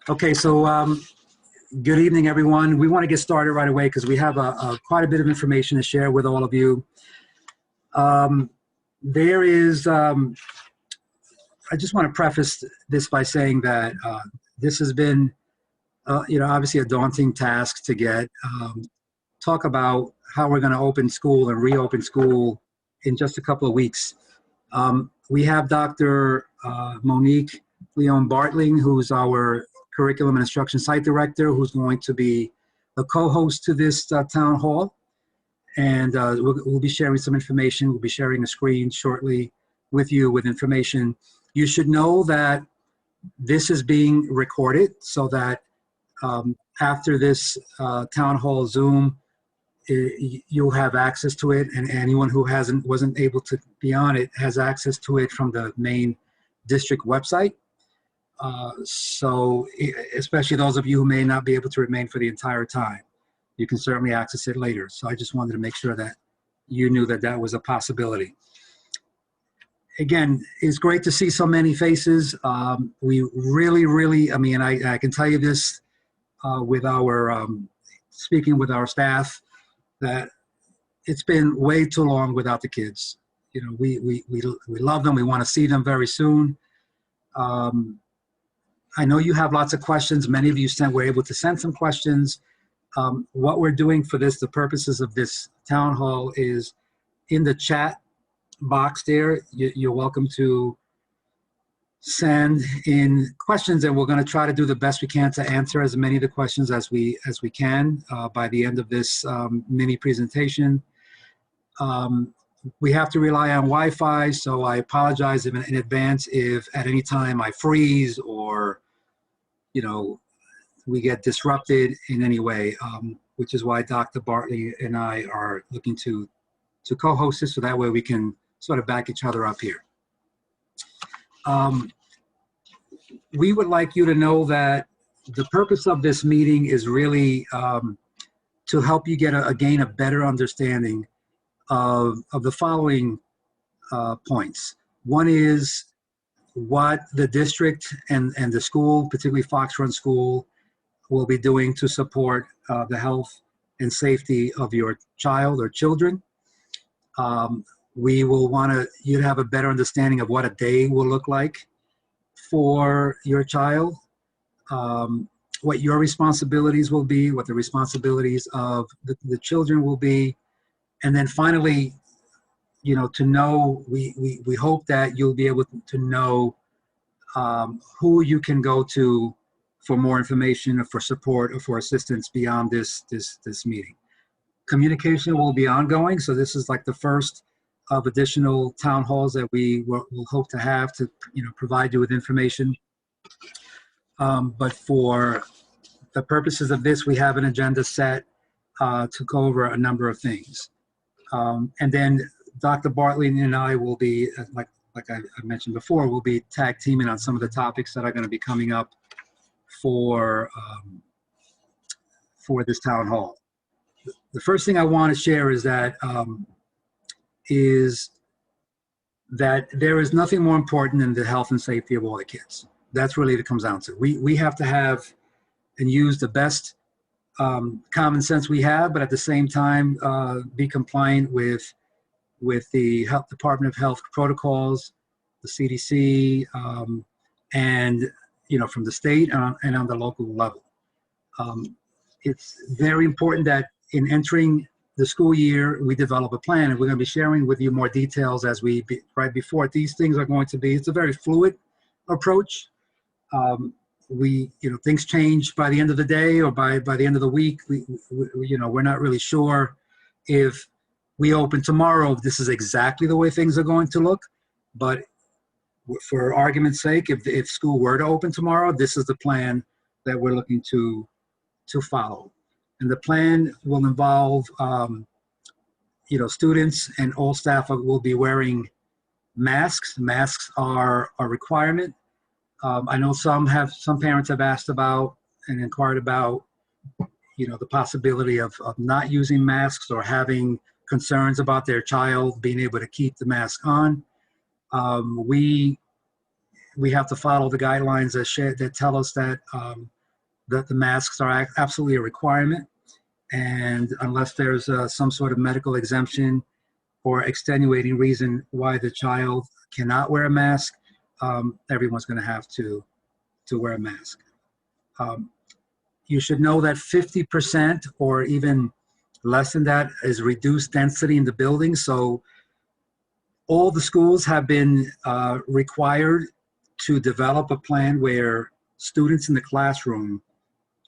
Okay, so good evening, everyone. We want to get started right away because we have quite a bit of information to share with all of you. Um, there is, I just want to preface this by saying that this has been, obviously a daunting task to get. Talk about how we're going to open school and reopen school in just a couple of weeks. We have Dr. Monique Leon Bartling, who's our Curriculum and Instruction Site Director, who's going to be a co-host to this town hall. And we'll be sharing some information. We'll be sharing a screen shortly with you with information. You should know that this is being recorded so that after this town hall Zoom, you'll have access to it, and anyone who wasn't able to be on it has access to it from the main district website. So especially those of you who may not be able to remain for the entire time, you can certainly access it later. So I just wanted to make sure that you knew that that was a possibility. Again, it's great to see so many faces. We really, I mean, I can tell you this with our, speaking with our staff, that it's been way too long without the kids. You know, we love them. We want to see them very soon. I know you have lots of questions. Many of you were able to send some questions. What we're doing for this, the purposes of this town hall, is in the chat box there. You're welcome to send in questions, and we're going to try to do the best we can to answer as many of the questions as we can by the end of this mini presentation. We have to rely on Wi-Fi, so I apologize in advance if at any time I freeze or, you know, we get disrupted in any way, which is why Dr. Bartley and I are looking to co-host this, so that way we can sort of back each other up here. We would like you to know that the purpose of this meeting is really to help you gain a better understanding of the following points. One is what the district and the school, particularly Fox Run School, will be doing to support the health and safety of your child or children. We will want you to have a better understanding of what a day will look like for your child, what your responsibilities will be, what the responsibilities of the children will be. And then finally, you know, to know, we hope that you'll be able to know who you can go to for more information or for support or for assistance beyond this meeting. Communication will be ongoing, so this is like the first of additional town halls that we will hope to have to, you know, provide you with information. But for the purposes of this, we have an agenda set to go over a number of things. And then Dr. Bartley and I will be, like I mentioned before, we'll be tag teaming on some of the topics that are going to be coming up for this town hall. The first thing I want to share is that there is nothing more important than the health and safety of all the kids. That's really what it comes down to. We have to have and use the best common sense we have, but at the same time be compliant with the Department of Health protocols, the CDC, and, you know, from the state and on the local level. It's very important that in entering the school year, we develop a plan, and we're going to be sharing with you more details as right before. These things are going to be, it's a very fluid approach. You know, things change by the end of the day or by the end of the week. You know, we're not really sure if we open tomorrow, this is exactly the way things are going to look. But for argument's sake, if school were to open tomorrow, this is the plan that we're looking to follow. And the plan will involve, you know, students and all staff will be wearing masks. Masks are a requirement. I know some parents have asked about and inquired about, you know, the possibility of not using masks or having concerns about their child being able to keep the mask on. We have to follow the guidelines that tell us that The masks are absolutely a requirement. And unless there's some sort of medical exemption or extenuating reason why the child cannot wear a mask, everyone's going to have to wear a mask. You should know that 50% or even less than that is reduced density in the building. So all the schools have been required to develop a plan where students in the classroom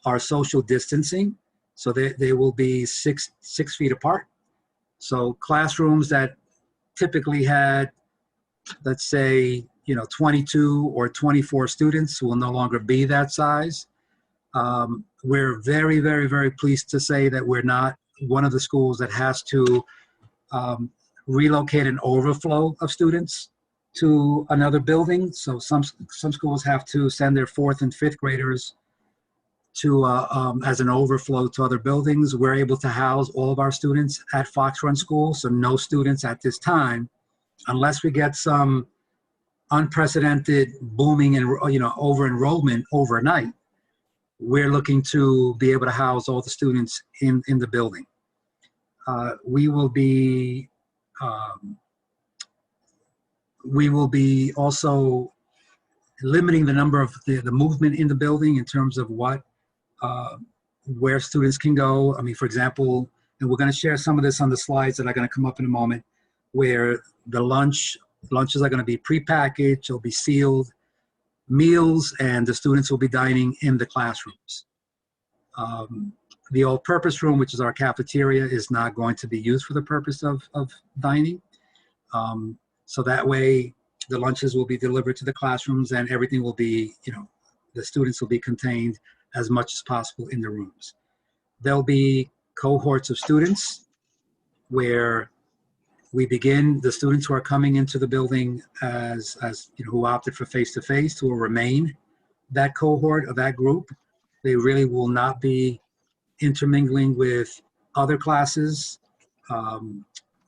are social distancing. So they will be six feet apart. So classrooms that typically had, let's say, 22 or 24 students will no longer be that size. We're very, very, very pleased to say that we're not one of the schools that has to relocate an overflow of students to another building. So some schools have to send their 4th and 5th graders to as an overflow to other buildings. We're able to house all of our students at Fox Run School, so no students at this time, unless we get some unprecedented booming and over enrollment overnight. We're looking to be able to house all the students in the building. We will be also limiting the number of the movement in the building in terms of where students can go. I mean, for example, and we're going to share some of this on the slides that are going to come up in a moment, where the lunches are going to be prepackaged, they'll be sealed meals, and the students will be dining in the classrooms. The all-purpose room, which is our cafeteria, is not going to be used for the purpose of dining. So that way, the lunches will be delivered to the classrooms, and everything will be, the students will be contained as much as possible in the rooms. There'll be cohorts of students where we begin, the students who are coming into the building as who opted for face-to-face will remain that cohort or that group. They really will not be intermingling with other classes.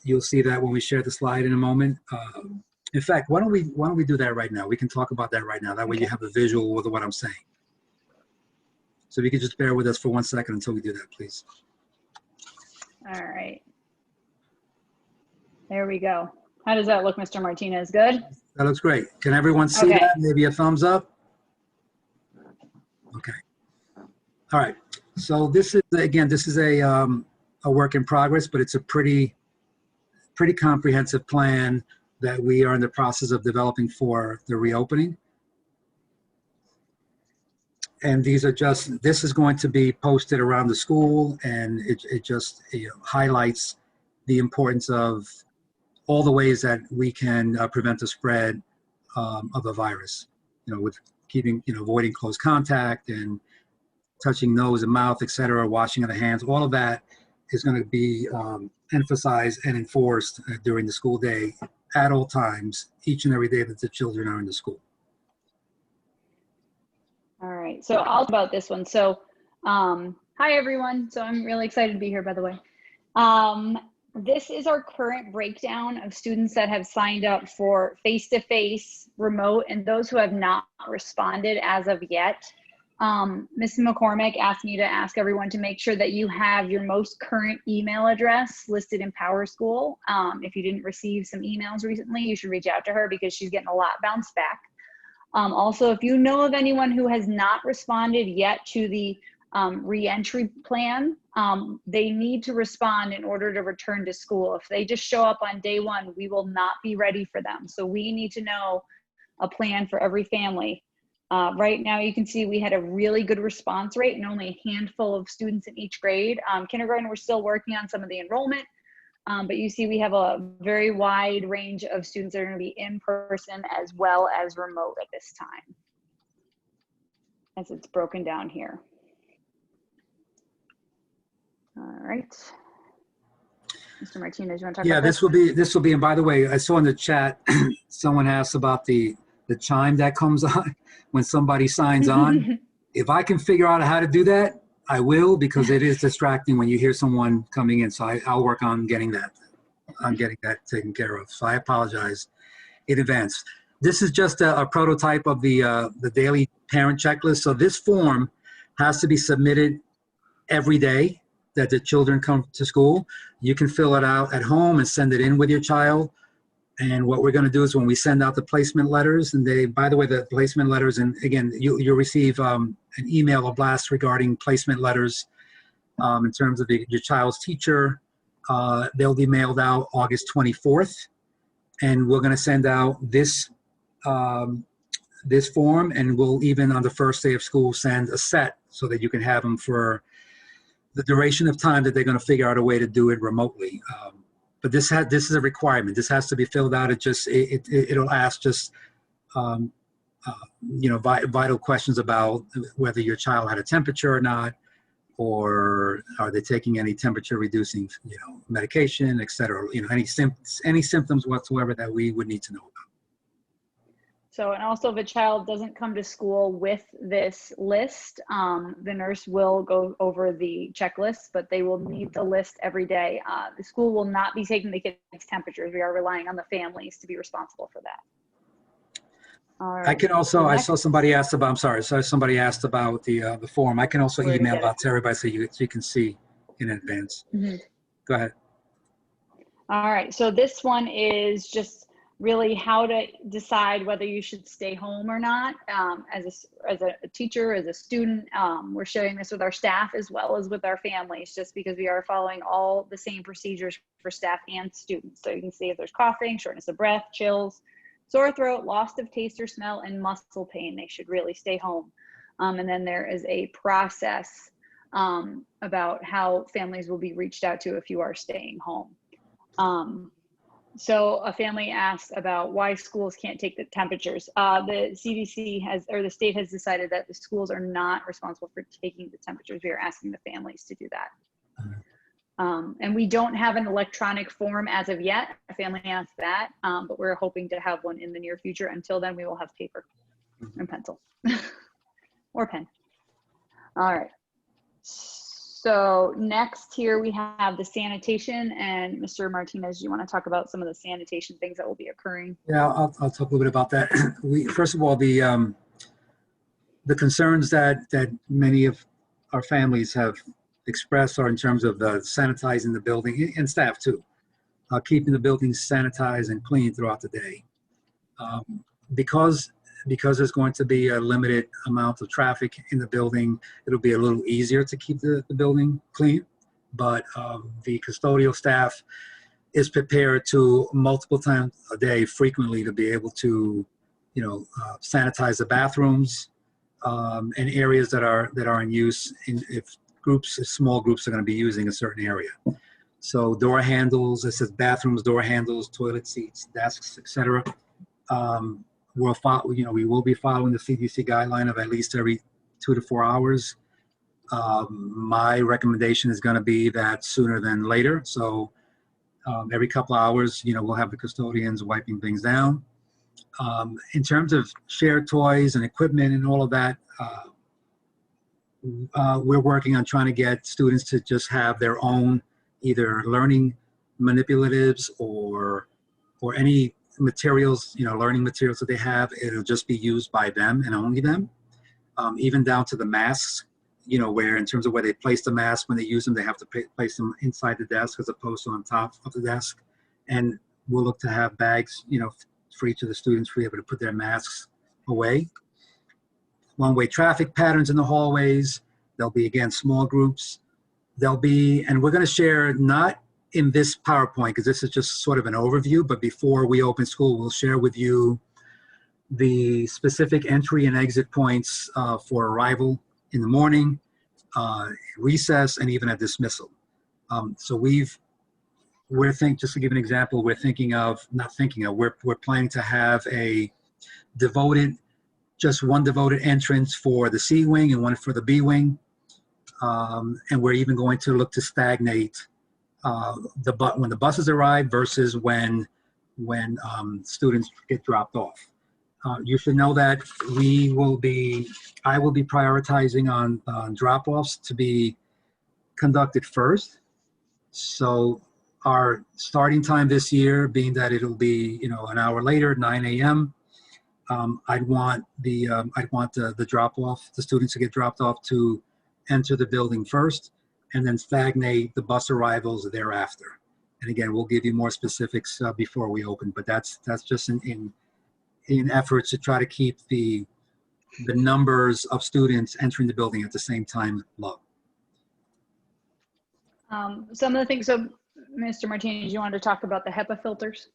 You'll see that when we share the slide in a moment. In fact, why don't we do that right now? We can talk about that right now. That way you have a visual with what I'm saying. So if you could just bear with us for 1 second until we do that, please. All right. There we go. How does that look, Mr. Martinez? Good? That looks great. Can everyone see that? Maybe a thumbs up? Okay. All right. So this is, again, this is a work in progress, but it's a pretty comprehensive plan that we are in the process of developing for the reopening. And these are just, this is going to be posted around the school, and it just highlights the importance of all the ways that we can prevent the spread of the virus, with keeping, avoiding close contact and touching nose and mouth, etc., washing of the hands. All of that is going to be emphasized and enforced during the school day at all times, each and every day that the children are in the school. All right, so I'll talk about this one. So hi, everyone. So I'm really excited to be here, by the way. This is our current breakdown of students that have signed up for face-to-face, remote, and those who have not responded as of yet. Ms. McCormick asked me to ask everyone to make sure that you have your most current email address listed in PowerSchool. If you didn't receive some emails recently, you should reach out to her because she's getting a lot bounced back. Also, if you know of anyone who has not responded yet to the re-entry plan, they need to respond in order to return to school. If they just show up on day one, we will not be ready for them. So we need to know a plan for every family. Right now, you can see we had a really good response rate and only a handful of students in each grade. Kindergarten, we're still working on some of the enrollment, but you see we have a very wide range of students that are going to be in person as well as remote at this time, as it's broken down here. All right. Mr. Martinez, you want to talk about this? Yeah, this will be, and by the way, I saw in the chat, someone asked about the chime that comes on when somebody signs on. If I can figure out how to do that, I will, because it is distracting when you hear someone coming in. So I'll work on getting that taken care of. So I apologize in advance. This is just a prototype of the daily parent checklist. So this form has to be submitted every day that the children come to school. You can fill it out at home and send it in with your child. And what we're going to do is when we send out the placement letters, and by the way, the placement letters, and again, you'll receive an email, a blast regarding placement letters in terms of your child's teacher. They'll be mailed out August 24th. And we're going to send out this form, and we'll even on the first day of school send a set so that you can have them for the duration of time that they're going to figure out a way to do it remotely. But this is a requirement. This has to be filled out. It'll ask just vital questions about whether your child had a temperature or not, or are they taking any temperature reducing medication, et cetera. Any symptoms whatsoever that we would need to know about. So, and also if a child doesn't come to school with this list, the nurse will go over the checklist, but they will need the list every day. The school will not be taking the kids' temperatures. We are relying on the families to be responsible for that. All right. I can also, I saw somebody asked about, I'm sorry, so somebody asked about the form. I can also email it out to everybody so you can see in advance. Mm-hmm. Go ahead. All right, so this one is just really how to decide whether you should stay home or not. As a teacher, as a student, we're sharing this with our staff as well as with our families, just because we are following all the same procedures for staff and students. So you can see if there's coughing, shortness of breath, chills, sore throat, loss of taste or smell, and muscle pain, they should really stay home. And then there is a process about how families will be reached out to if you are staying home. So a family asked about why schools can't take the temperatures. The CDC or the state has decided that the schools are not responsible for taking the temperatures. We are asking the families to do that. And we don't have an electronic form as of yet. A family asked that, but we're hoping to have one in the near future. Until then, we will have paper and pencil or pen. All right. So next here we have the sanitation, and Mr. Martinez, you want to talk about some of the sanitation things that will be occurring? Yeah, I'll talk a little bit about that. First of all, the concerns that many of our families have expressed are in terms of sanitizing the building, and staff too, keeping the building sanitized and clean throughout the day. Because there's going to be a limited amount of traffic in the building, it'll be a little easier to keep the building clean. But the custodial staff is prepared to multiple times a day, frequently, to be able to, sanitize the bathrooms and areas that are in use. If small groups are going to be using a certain area. So door handles, it says bathrooms, door handles, toilet seats, desks, etc. We will be following the CDC guideline of at least every 2 to 4 hours. My recommendation is going to be that sooner than later. So every couple of hours, we'll have the custodians wiping things down. In terms of shared toys and equipment and all of that, we're working on trying to get students to just have their own either learning manipulatives or any materials, learning materials that they have. It'll just be used by them and only them, even down to the masks, where in terms of where they place the mask when they use them, they have to place them inside the desk as opposed to on top of the desk. And we'll look to have bags, for each of the students to be able to put their masks away. One-way traffic patterns in the hallways. There'll be, again, small groups. And we're going to share, not in this PowerPoint, because this is just sort of an overview, but before we open school, we'll share with you the specific entry and exit points for arrival in the morning, recess, and even a dismissal. So just to give an example, we're planning to have just one devoted entrance for the C wing and one for the B wing. And we're even going to look to stagnate when the buses arrive versus when students get dropped off. You should know that I will be prioritizing on drop-offs to be conducted first. So our starting time this year, being that it'll be an hour later, 9 a.m. I'd want the drop-off, the students to get dropped off to enter the building first, and then stagnate the bus arrivals thereafter. And again, we'll give you more specifics before we open, but that's just in efforts to try to keep the numbers of students entering the building at the same time low. Some of the things, so Mr. Martinez, you wanted to talk about the HEPA filters?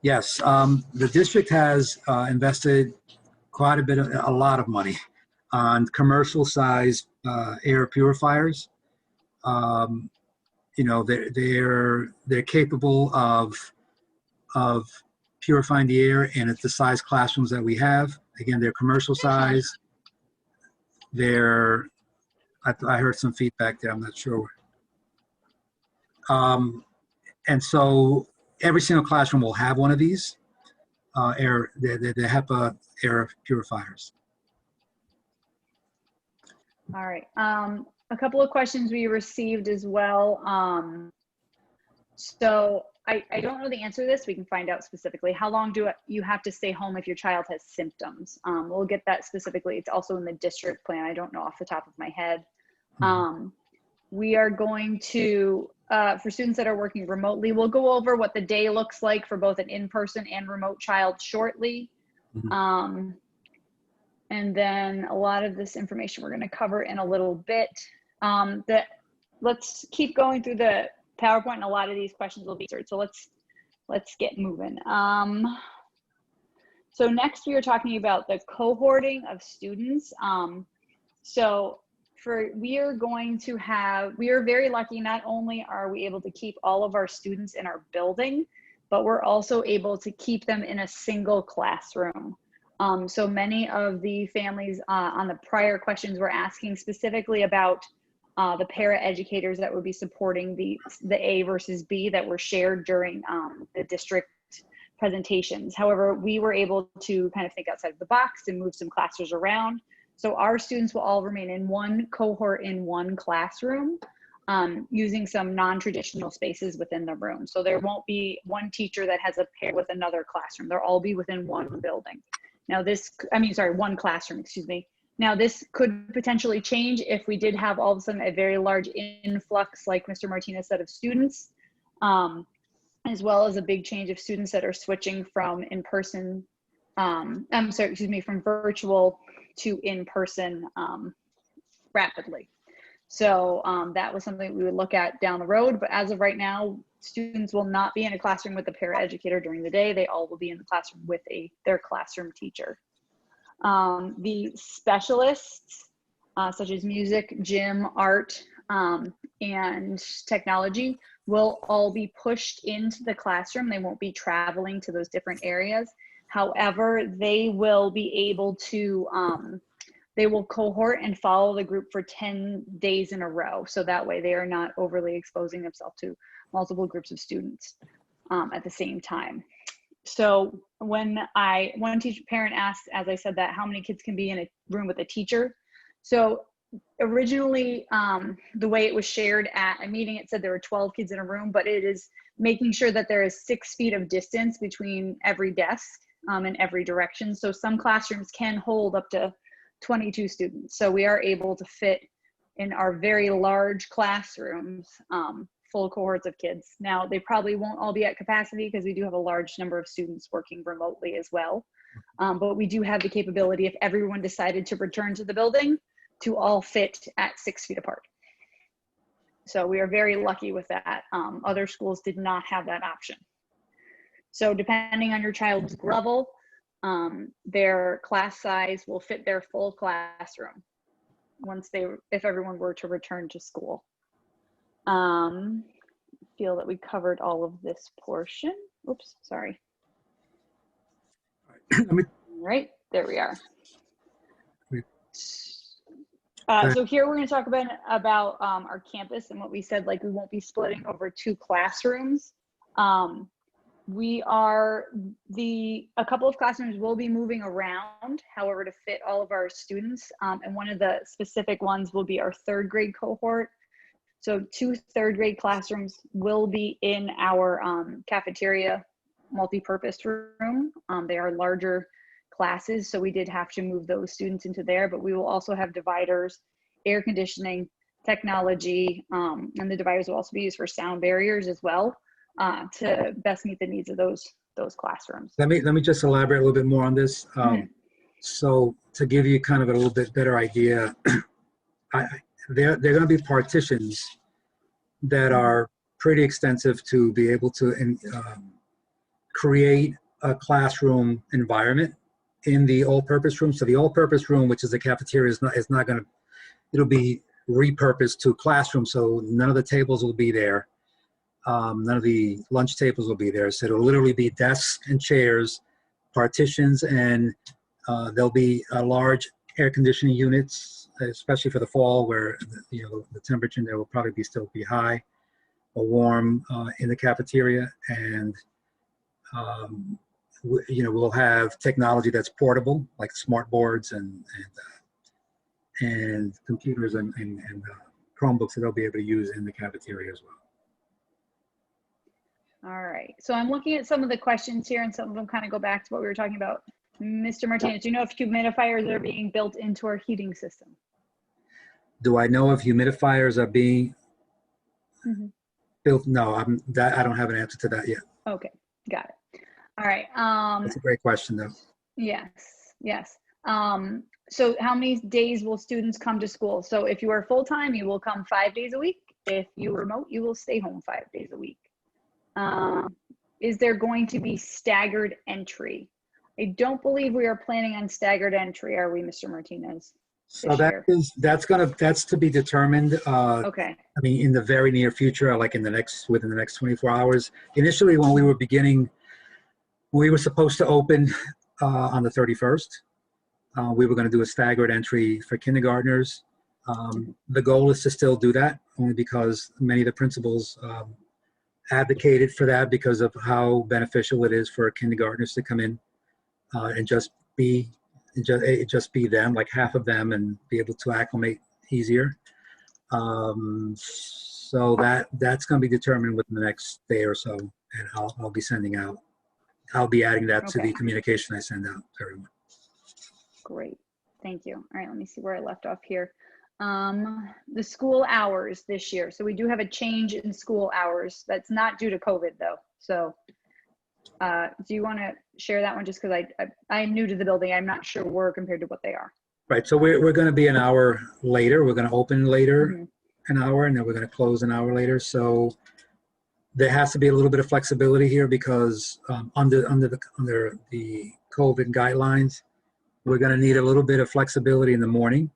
Yes, the district has invested quite a lot of money on commercial size air purifiers. You know, they're capable of purifying the air, and it's the size classrooms that we have. Again, they're commercial size. I heard some feedback there, I'm not sure. And so every single classroom will have one of these the HEPA air purifiers. All right. A couple of questions we received as well. So I don't know the answer to this. We can find out specifically. How long do you have to stay home if your child has symptoms? We'll get that specifically. It's also in the district plan. I don't know off the top of my head. We are going to, for students that are working remotely, we'll go over what the day looks like for both an in-person and remote child shortly. And then a lot of this information we're going to cover in a little bit. Let's keep going through the PowerPoint, and a lot of these questions will be answered. So let's get moving. So next we are talking about the cohorting of students. We are very lucky. Not only are we able to keep all of our students in our building, but we're also able to keep them in a single classroom. So many of the families on the prior questions were asking specifically about the para-educators that would be supporting the A versus B that were shared during the district presentations. However, we were able to kind of think outside of the box and move some classrooms around. So our students will all remain in one cohort in one classroom, using some non-traditional spaces within the room. So there won't be one teacher that has a pair with another classroom. They'll all be within one building. Now one classroom, excuse me. Now this could potentially change if we did have all of a sudden a very large influx, like Mr. Martinez said, of students, as well as a big change of students that are switching from in-person, from virtual to in-person rapidly. So that was something we would look at down the road, but as of right now, students will not be in a classroom with a paraeducator during the day. They all will be in the classroom with their classroom teacher. The specialists, such as music, gym, art, and technology, will all be pushed into the classroom. They won't be traveling to those different areas. However, they will be able to, they will cohort and follow the group for 10 days in a row. So that way they are not overly exposing themselves to multiple groups of students at the same time. So when one parent asked, as I said, that how many kids can be in a room with a teacher. So originally, the way it was shared at a meeting, it said there were 12 kids in a room, but it is making sure that there is 6 feet of distance between every desk in every direction. So some classrooms can hold up to 22 students. So we are able to fit in our very large classrooms, full cohorts of kids. Now, they probably won't all be at capacity because we do have a large number of students working remotely as well. But we do have the capability, if everyone decided to return to the building, to all fit at 6 feet apart. So we are very lucky with that. Other schools did not have that option. So depending on your child's level, their class size will fit their full classroom if everyone were to return to school. Feel that we covered all of this portion. Oops, sorry. All right, there we are. So here we're going to talk about our campus and what we said, like we won't be splitting over 2 classrooms. A couple of classrooms will be moving around, however, to fit all of our students. And one of the specific ones will be our 3rd grade cohort. So 2 3rd grade classrooms will be in our cafeteria multi-purpose room. They are larger classes, so we did have to move those students into there, but we will also have dividers air conditioning, technology, and the dividers will also be used for sound barriers as well, to best meet the needs of those classrooms. Let me just elaborate a little bit more on this. So to give you kind of a little bit better idea, they're going to be partitions that are pretty extensive to be able to create a classroom environment in the all-purpose room. So the all-purpose room, which is the cafeteria, is not going to, it'll be repurposed to classroom. So none of the tables will be there. None of the lunch tables will be there. So it'll literally be desks and chairs, partitions, and there'll be a large air conditioning units, especially for the fall where the temperature there will probably still be high or warm in the cafeteria. And we'll have technology that's portable, like smart boards and computers and Chromebooks that they'll be able to use in the cafeteria as well. All right, so I'm looking at some of the questions here, and some of them kind of go back to what we were talking about. Mr. Martinez, do you know if humidifiers are being built into our heating system? Do I know if humidifiers are being built? No, I don't have an answer to that yet. Okay, got it. All right. That's a great question, though. Yes. So how many days will students come to school? So if you are full-time, you will come 5 days a week. If you are remote, you will stay home 5 days a week. Is there going to be staggered entry? I don't believe we are planning on staggered entry, are we, Mr. Martinez? So that's to be determined. Okay. I mean, in the very near future, like within the next 24 hours. Initially, when we were beginning, we were supposed to open on the 31st. We were going to do a staggered entry for kindergartners. The goal is to still do that, only because many of the principals advocated for that because of how beneficial it is for kindergartners to come in and just be them, like half of them, and be able to acclimate easier. So that's going to be determined within the next day or so, and I'll be sending out. I'll be adding that to the communication I send out to everyone. Great, thank you. All right, let me see where I left off here. The school hours this year. So we do have a change in school hours. That's not due to COVID though. So do you want to share that one, just because I'm new to the building? I'm not sure where compared to what they are. Right, so we're going to be an hour later. We're going to open later an hour, and then we're going to close an hour later. So there has to be a little bit of flexibility here because under the COVID guidelines, we're going to need a little bit of flexibility in the morning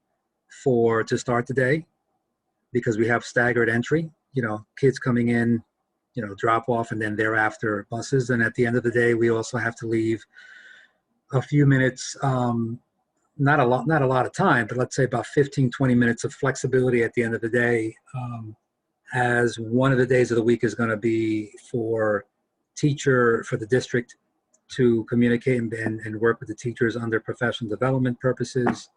to start the day, because we have staggered entry, kids coming in, drop off, and then thereafter buses. And at the end of the day, we also have to leave a few minutes, not a lot of time, but let's say about 15-20 minutes of flexibility at the end of the day, as one of the days of the week is going to be for the district to communicate and work with the teachers under professional development purposes,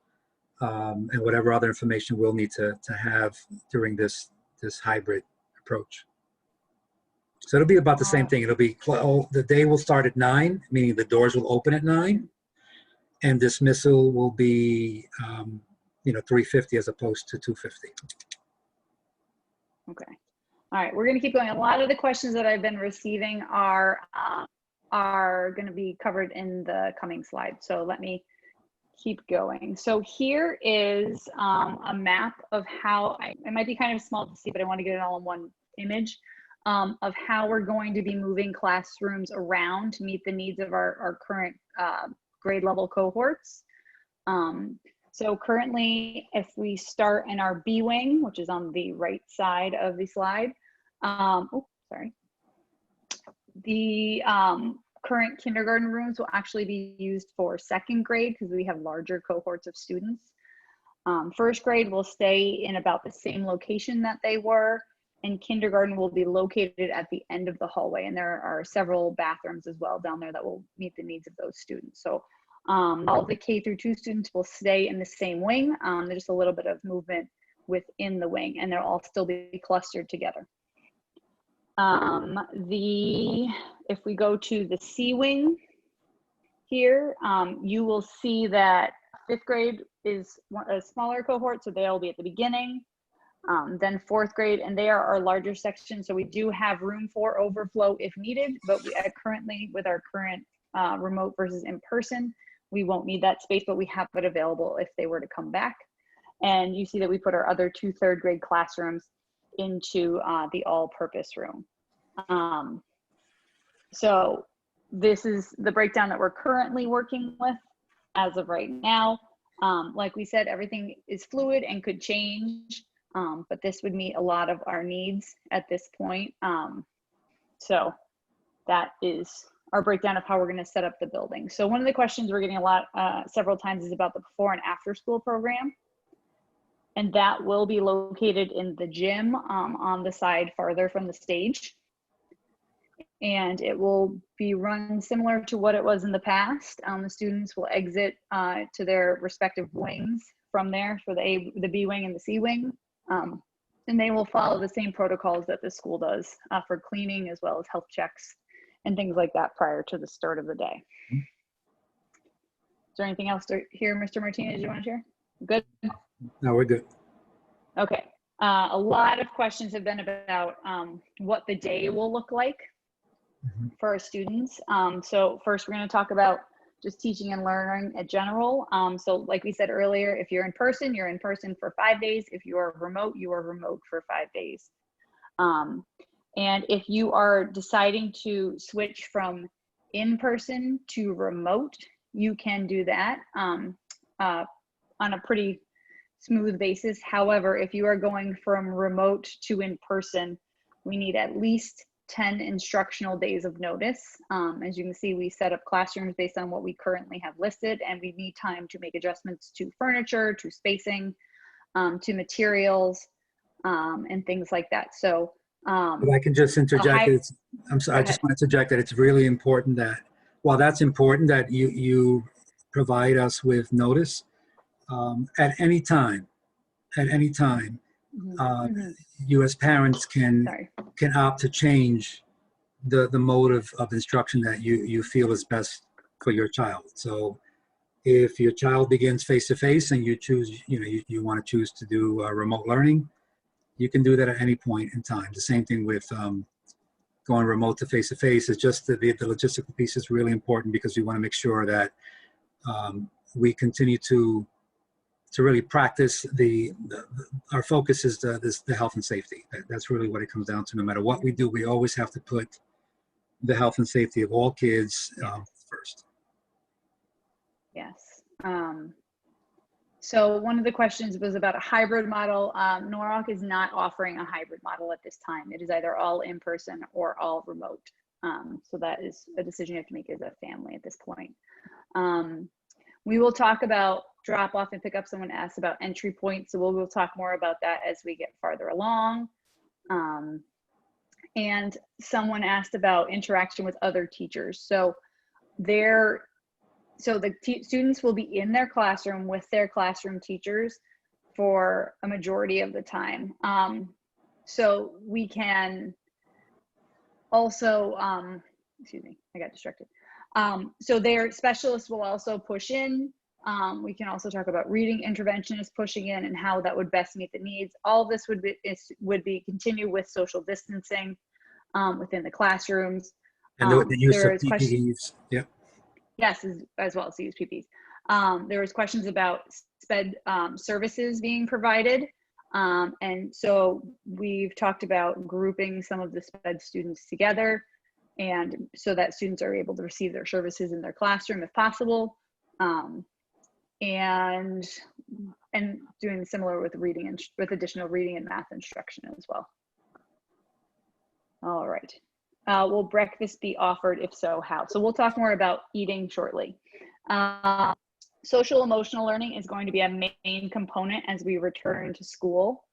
and whatever other information we'll need to have during this hybrid approach. So it'll be about the same thing. It'll be the day will start at 9, meaning the doors will open at 9, and dismissal will be 3:50 as opposed to 2:50. Okay. All right, we're going to keep going. A lot of the questions that I've been receiving are going to be covered in the coming slide. So let me keep going. So here is a map of how, it might be kind of small to see, but I want to get it all in one image, of how we're going to be moving classrooms around to meet the needs of our current grade level cohorts. So currently, if we start in our B wing, which is on the right side of the slide, the current kindergarten rooms will actually be used for second grade because we have larger cohorts of students. First grade will stay in about the same location that they were, and kindergarten will be located at the end of the hallway. And there are several bathrooms as well down there that will meet the needs of those students. So all the K through 2 students will stay in the same wing. There's just a little bit of movement within the wing, and they'll all still be clustered together. If we go to the C wing here, you will see that 5th grade is a smaller cohort, so they'll be at the beginning. Then fourth grade, and they are our larger section, so we do have room for overflow if needed, but we currently, with our current remote versus in person, we won't need that space, but we have it available if they were to come back. And you see that we put our other 2 third grade classrooms into the all-purpose room. So this is the breakdown that we're currently working with as of right now. Like we said, everything is fluid and could change, but this would meet a lot of our needs at this point. So that is our breakdown of how we're going to set up the building. So one of the questions we're getting a lot, several times, is about the before and after school program. And that will be located in the gym on the side farther from the stage. And it will be run similar to what it was in the past. The students will exit to their respective wings from there for the B wing and the C wing. And they will follow the same protocols that the school does for cleaning, as well as health checks and things like that prior to the start of the day. Is there anything else to hear, Mr. Martinez, you want to share? Good? No, we're good. Okay. A lot of questions have been about what the day will look like for our students. So first, we're going to talk about just teaching and learning in general. So like we said earlier, if you're in person for 5 days. If you are remote for 5 days. And if you are deciding to switch from in-person to remote, you can do that on a pretty smooth basis. However, if you are going from remote to in-person, we need at least 10 instructional days of notice. As you can see, we set up classrooms based on what we currently have listed, and we need time to make adjustments to furniture, to spacing, to materials, and things like that. So But I can just interject. I'm sorry, I just want to interject that it's really important that, while that's important that you provide us with notice at any time, you as parents can opt to change the mode of instruction that you feel is best for your child. So if your child begins face-to-face and you choose, you want to choose to do remote learning, you can do that at any point in time. The same thing with going remote to face-to-face. Is just the logistical piece is really important, because we want to make sure that we continue to really practice our focus is the health and safety. That's really what it comes down to. No matter what we do, we always have to put the health and safety of all kids first. Yes. So one of the questions was about a hybrid model. Norwalk is not offering a hybrid model at this time. It is either all in person or all remote. So that is a decision you have to make as a family at this point. We will talk about drop off and pick up. Someone asked about entry points, so we'll talk more about that as we get farther along. And someone asked about interaction with other teachers. So the students will be in their classroom with their classroom teachers for a majority of the time. So we can also, excuse me, I got distracted. So their specialists will also push in. We can also talk about reading interventionists pushing in and how that would best meet the needs. All of this would be continue with social distancing within the classrooms. And the use of PPEs. Yep. Yes, as well as the use of PPEs. There was questions about SPED services being provided. And so we've talked about grouping some of the SPED students together, and so that students are able to receive their services in their classroom if possible. And doing similar with reading and with additional reading and math instruction as well. All right. Will breakfast be offered? If so, how? So we'll talk more about eating shortly. Social emotional learning is going to be a main component as we return to school.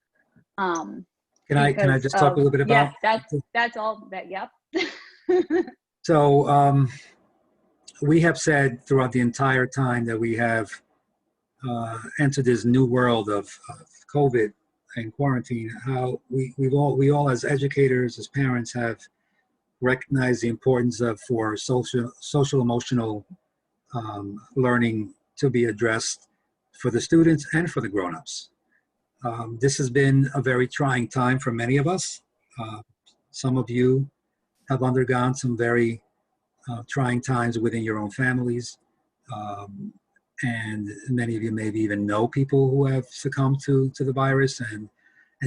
Can I just talk a little bit about? Yeah, that's all that. Yep. So we have said throughout the entire time that we have entered this new world of COVID and quarantine, how we all as educators, as parents, have recognized the importance of for social emotional learning to be addressed for the students and for the grown-ups. This has been a very trying time for many of us. Some of you have undergone some very trying times within your own families. And many of you maybe even know people who have succumbed to the virus, and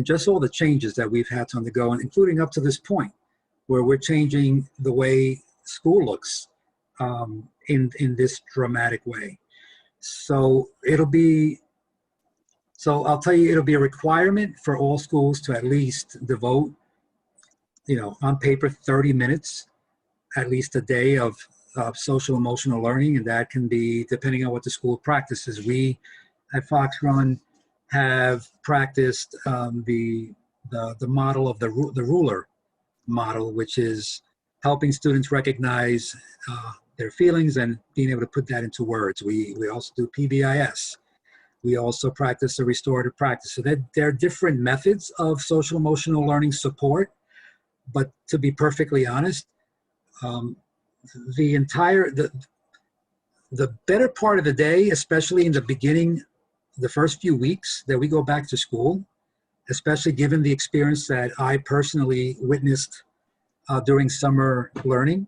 just all the changes that we've had to undergo, and including up to this point where we're changing the way school looks in this dramatic way. So I'll tell you, it'll be a requirement for all schools to at least devote, on paper, 30 minutes, at least a day of social emotional learning. And that can be depending on what the school practices. We at Fox Run have practiced the model of the ruler model, which is helping students recognize their feelings and being able to put that into words. We also do PBIS. We also practice the restorative practice. So there are different methods of social emotional learning support. But to be perfectly honest, the better part of the day, especially in the beginning, the first few weeks that we go back to school, especially given the experience that I personally witnessed during summer learning,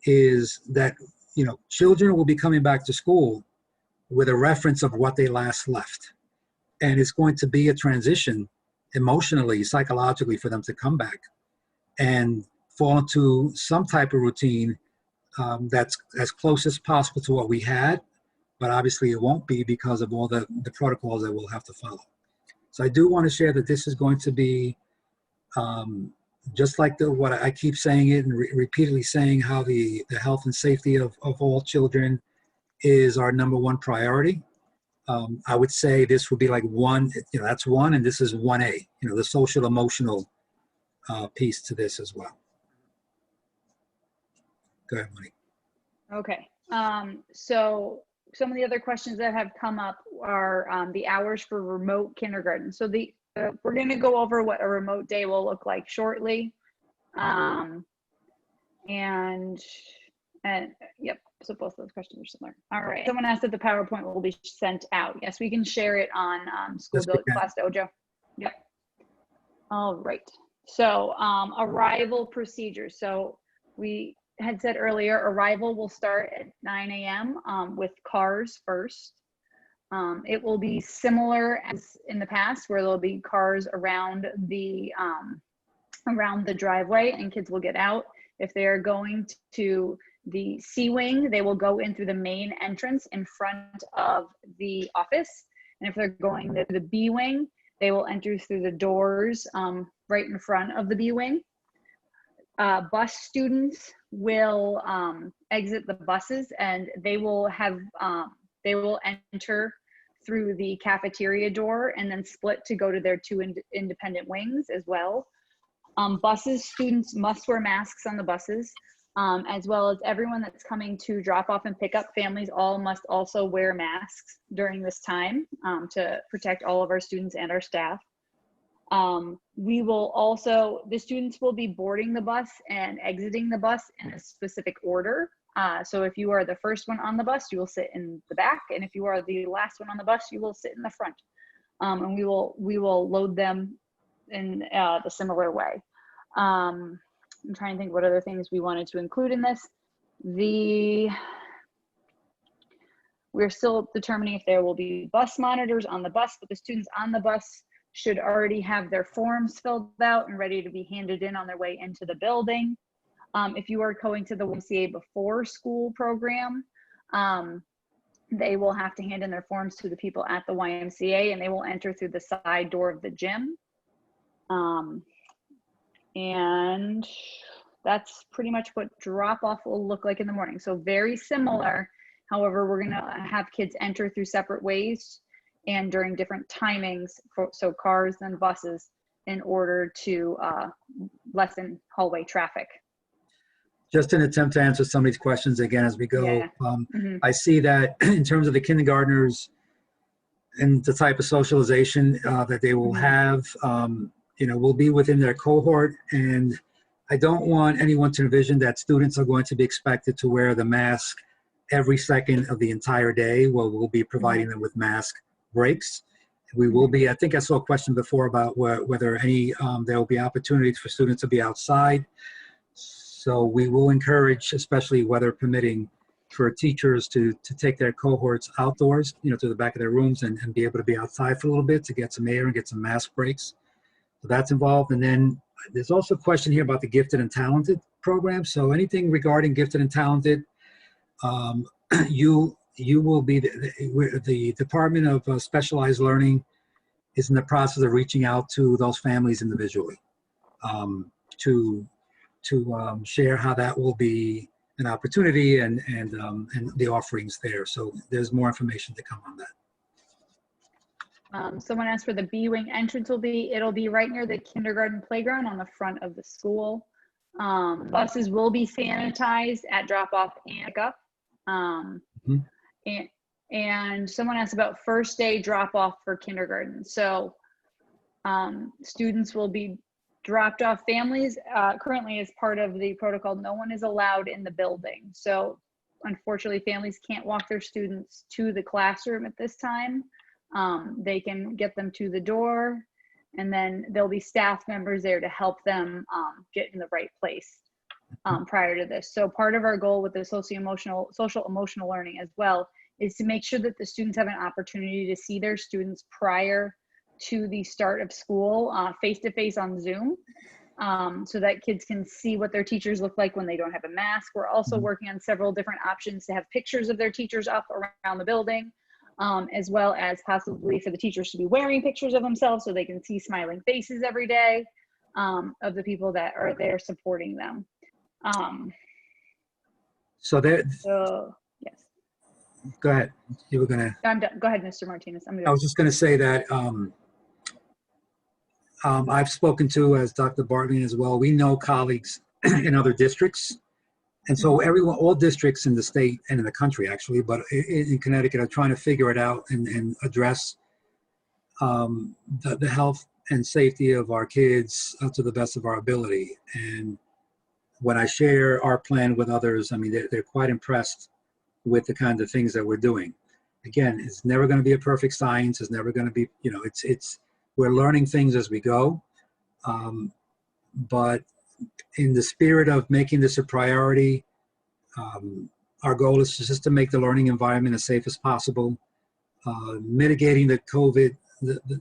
is that children will be coming back to school with a reference of what they last left, and it's going to be a transition emotionally, psychologically, for them to come back and fall into some type of routine that's as close as possible to what we had, but obviously it won't be because of all the protocols that we'll have to follow. So I do want to share that this is going to be just like what I keep saying it and repeatedly saying, how the health and safety of all children is our number one priority. I would say this would be like one, that's one, and this is 1A, the social emotional piece to this as well. Go ahead, Monique. Okay. So some of the other questions that have come up are the hours for remote kindergarten. So we're going to go over what a remote day will look like shortly. And yep, so both those questions are similar. All right. Someone asked if the PowerPoint will be sent out. Yes, we can share it on Class Dojo. Yep. All right. So arrival procedures. So we had said earlier, arrival will start at 9 a.m. With cars first. It will be similar as in the past, where there'll be cars around the driveway, and kids will get out. If they are going to the C wing, they will go in through the main entrance in front of the office. And if they're going to the B wing, they will enter through the doors right in front of the B wing. Bus students will exit the buses, and they will enter through the cafeteria door and then split to go to their two independent wings as well. Students must wear masks on the buses, as well as everyone that's coming to drop off and pick up. Families all must also wear masks during this time to protect all of our students and our staff. The students will be boarding the bus and exiting the bus in a specific order. So if you are the first one on the bus, you will sit in the back. And if you are the last one on the bus, you will sit in the front. And we will load them in the similar way. I'm trying to think what other things we wanted to include in this. We're still determining if there will be bus monitors on the bus, but the students on the bus should already have their forms filled out and ready to be handed in on their way into the building. If you are going to the YMCA before school program, they will have to hand in their forms to the people at the YMCA, and they will enter through the side door of the gym. And that's pretty much what drop-off will look like in the morning. So very similar. However, we're gonna have kids enter through separate ways and during different timings, so cars and buses, in order to lessen hallway traffic. Just an attempt to answer some of these questions again as we go. Yeah. I see that in terms of the kindergartners and the type of socialization that they will have, will be within their cohort. And I don't want anyone to envision that students are going to be expected to wear the mask every second of the entire day, where we'll be providing them with mask breaks. We will be, I think I saw a question before about whether there will be opportunities for students to be outside. So we will encourage, especially weather permitting, for teachers to take their cohorts outdoors, to the back of their rooms and be able to be outside for a little bit to get some air and get some mask breaks. So that's involved. And then there's also a question here about the gifted and talented program. So anything regarding gifted and talented, you will be, the Department of Specialized Learning is in the process of reaching out to those families individually to share how that will be an opportunity and the offerings there. So there's more information to come on that. Someone asked where the B wing entrance will be. It'll be right near the kindergarten playground on the front of the school. Buses will be sanitized at drop off and pick up. And someone asked about first day drop off for kindergarten. So students will be dropped off. Families currently, as part of the protocol, no one is allowed in the building. So unfortunately, families can't walk their students to the classroom at this time. They can get them to the door, and then there'll be staff members there to help them get in the right place prior to this. So part of our goal with the social emotional learning as well is to make sure that the students have an opportunity to see their students prior to the start of school face-to-face on Zoom, so that kids can see what their teachers look like when they don't have a mask. We're also working on several different options to have pictures of their teachers up around the building, as well as possibly for the teachers to be wearing pictures of themselves so they can see smiling faces every day of the people that are there supporting them. So yes. Go ahead. You were gonna. I'm done. Go ahead, Mr. Martinez. I was just gonna say that I've spoken to, as Dr. Bartley as well, we know colleagues in other districts. And so all districts in the state and in the country actually, but in Connecticut are trying to figure it out and address the health and safety of our kids to the best of our ability. And when I share our plan with others, I mean, they're quite impressed with the kind of things that we're doing. Again, it's never going to be a perfect science. It's never going to be, we're learning things as we go. But in the spirit of making this a priority, our goal is just to make the learning environment as safe as possible, mitigating the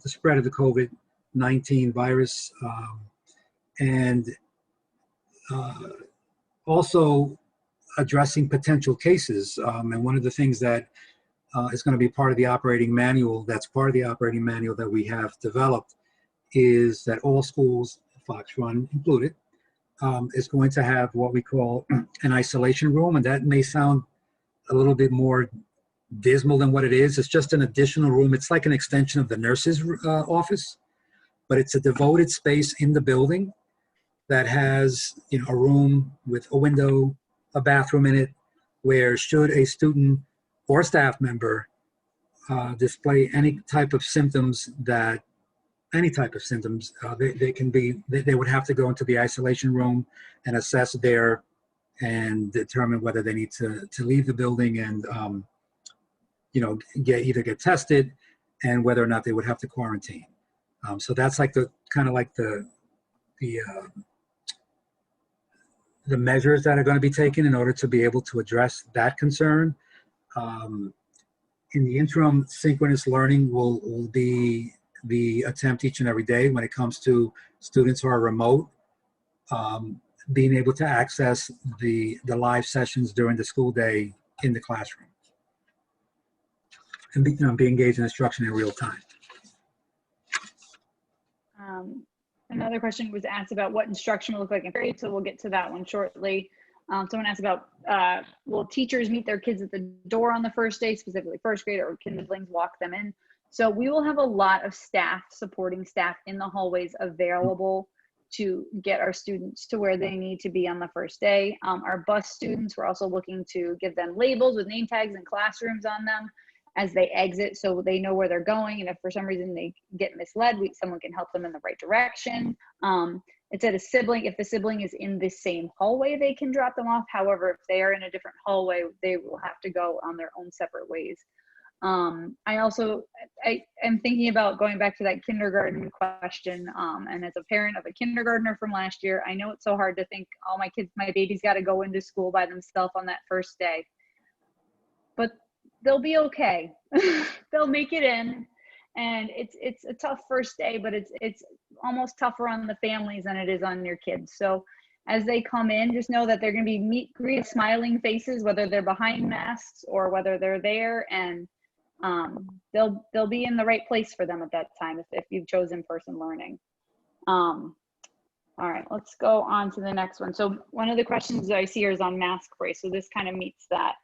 spread of the COVID-19 virus, and also addressing potential cases. And one of the things that is going to be part of the operating manual, that we have developed, is that all schools, Fox Run included, is going to have what we call an isolation room. And that may sound a little bit more dismal than what it is. It's just an additional room. It's like an extension of the nurse's office, but it's a devoted space in the building that has a room with a window, a bathroom in it, where should a student or staff member display any type of symptoms, they would have to go into the isolation room and assess there and determine whether they need to leave the building and either get tested, and whether or not they would have to quarantine. So that's like the measures that are going to be taken in order to be able to address that concern. In the interim, synchronous learning will be the attempt each and every day when it comes to students who are remote, being able to access the live sessions during the school day in the classroom, and be engaged in instruction in real time. Another question was asked about what instruction will look like in grade, so we'll get to that one shortly. Someone asked about, will teachers meet their kids at the door on the first day, specifically first grade, or can siblings walk them in? So we will have a lot of supporting staff in the hallways available to get our students to where they need to be on the first day. Our bus students, we're also looking to give them labels with name tags and classrooms on them as they exit, so they know where they're going. And if for some reason they get misled, someone can help them in the right direction. it said a sibling, if the sibling is in the same hallway, they can drop them off. However, if they are in a different hallway, they will have to go on their own separate ways. I am thinking about going back to that kindergarten question. And as a parent of a kindergartner from last year, I know it's so hard to think, oh, my baby's got to go into school by themselves on that first day, but they'll be okay. They'll make it in. And it's a tough first day, but it's almost tougher on the families than it is on your kids. So as they come in, just know that they're going to be meet, greet, smiling faces, whether they're behind masks or whether they're there, and they'll be in the right place for them at that time if you've chosen person learning. All right, let's go on to the next one. So one of the questions that I see here is on mask breaks. So this kind of meets that.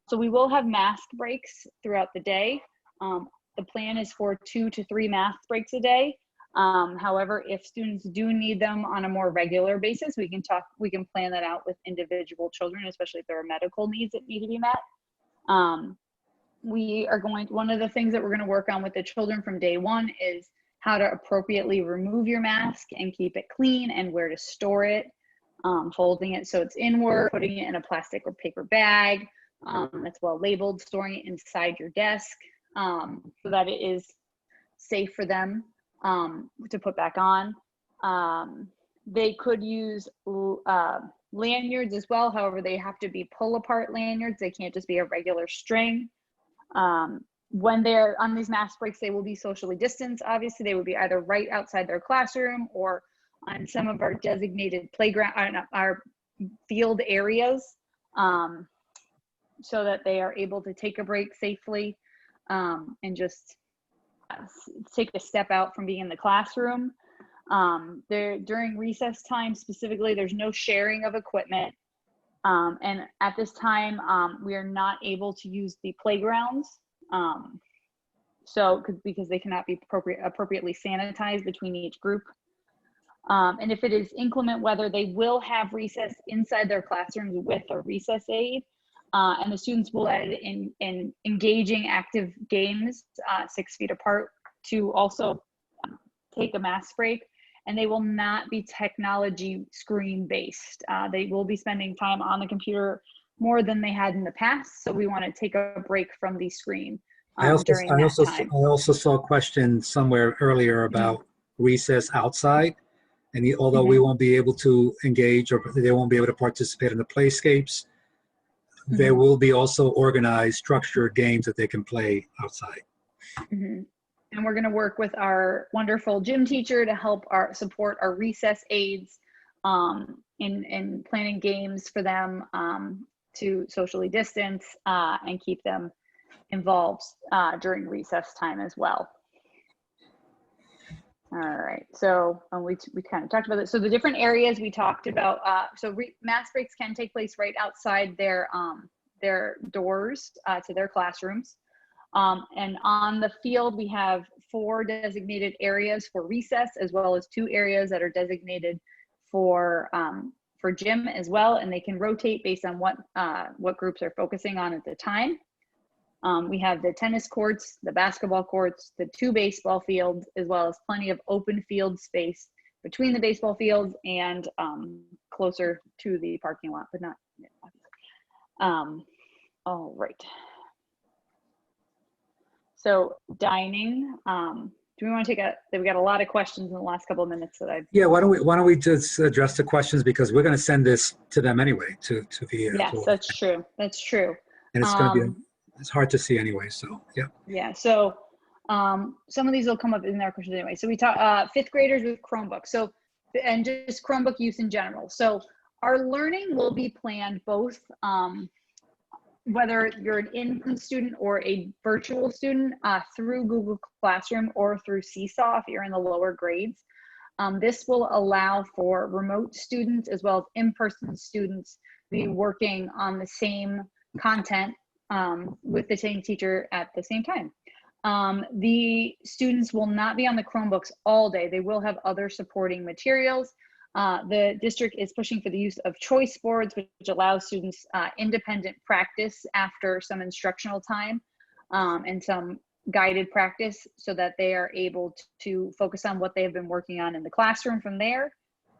So we will have mask breaks throughout the day. The plan is for 2 to 3 mask breaks a day. However, if students do need them on a more regular basis, we can plan that out with individual children, especially if there are medical needs that need to be met. One of the things that we're going to work on with the children from day one is how to appropriately remove your mask and keep it clean, and where to store it, folding it so it's inward, putting it in a plastic or paper bag that's well labeled, storing it inside your desk so that it is safe for them to put back on. They could use lanyards as well. However, they have to be pull apart lanyards. They can't just be a regular string. When they're on these mask breaks, they will be socially distanced. Obviously, they would be either right outside their classroom or on some of our designated playground, our field areas, so that they are able to take a break safely and just take a step out from being in the classroom. During recess time specifically, there's no sharing of equipment. And at this time, we are not able to use the playgrounds. Because they cannot be appropriately sanitized between each group. And if it is inclement weather, they will have recess inside their classrooms with a recess aid. And the students will add in engaging active games 6 feet apart to also take a mask break. And they will not be technology screen based. They will be spending time on the computer more than they had in the past. So we want to take a break from the screen during that time. I also saw a question somewhere earlier about recess outside. And although we won't be able to engage, or they won't be able to participate in the playscapes, there will be also organized, structured games that they can play outside. And we're going to work with our wonderful gym teacher to help support our recess aides in planning games for them to socially distance and keep them involved during recess time as well. All right, so we kind of talked about it. So the different areas we talked about, mask breaks can take place right outside their doors to their classrooms. And on the field, we have 4 designated areas for recess, as well as 2 areas that are designated for gym as well. And they can rotate based on what groups are focusing on at the time. We have the tennis courts, the basketball courts, the 2 baseball fields, as well as plenty of open field space between the baseball fields and closer to the parking lot, but not. All right. So dining, do we want to we got a lot of questions in the last couple of minutes that I've. Yeah, why don't we just address the questions, because we're going to send this to them anyway, to the. Yes, that's true. That's true. And it's going to be, it's hard to see anyway, so, yeah. Yeah, so some of these will come up in our questions anyway. So we talk 5th graders with Chromebooks. So, and just Chromebook use in general. So our learning will be planned both, whether you're an in-person student or a virtual student, through Google Classroom or through Seesaw if you're in the lower grades. This will allow for remote students as well as in-person students to be working on the same content with the same teacher at the same time. The students will not be on the Chromebooks all day. They will have other supporting materials. The district is pushing for the use of choice boards, which allows students independent practice after some instructional time and some guided practice, so that they are able to focus on what they have been working on in the classroom from there.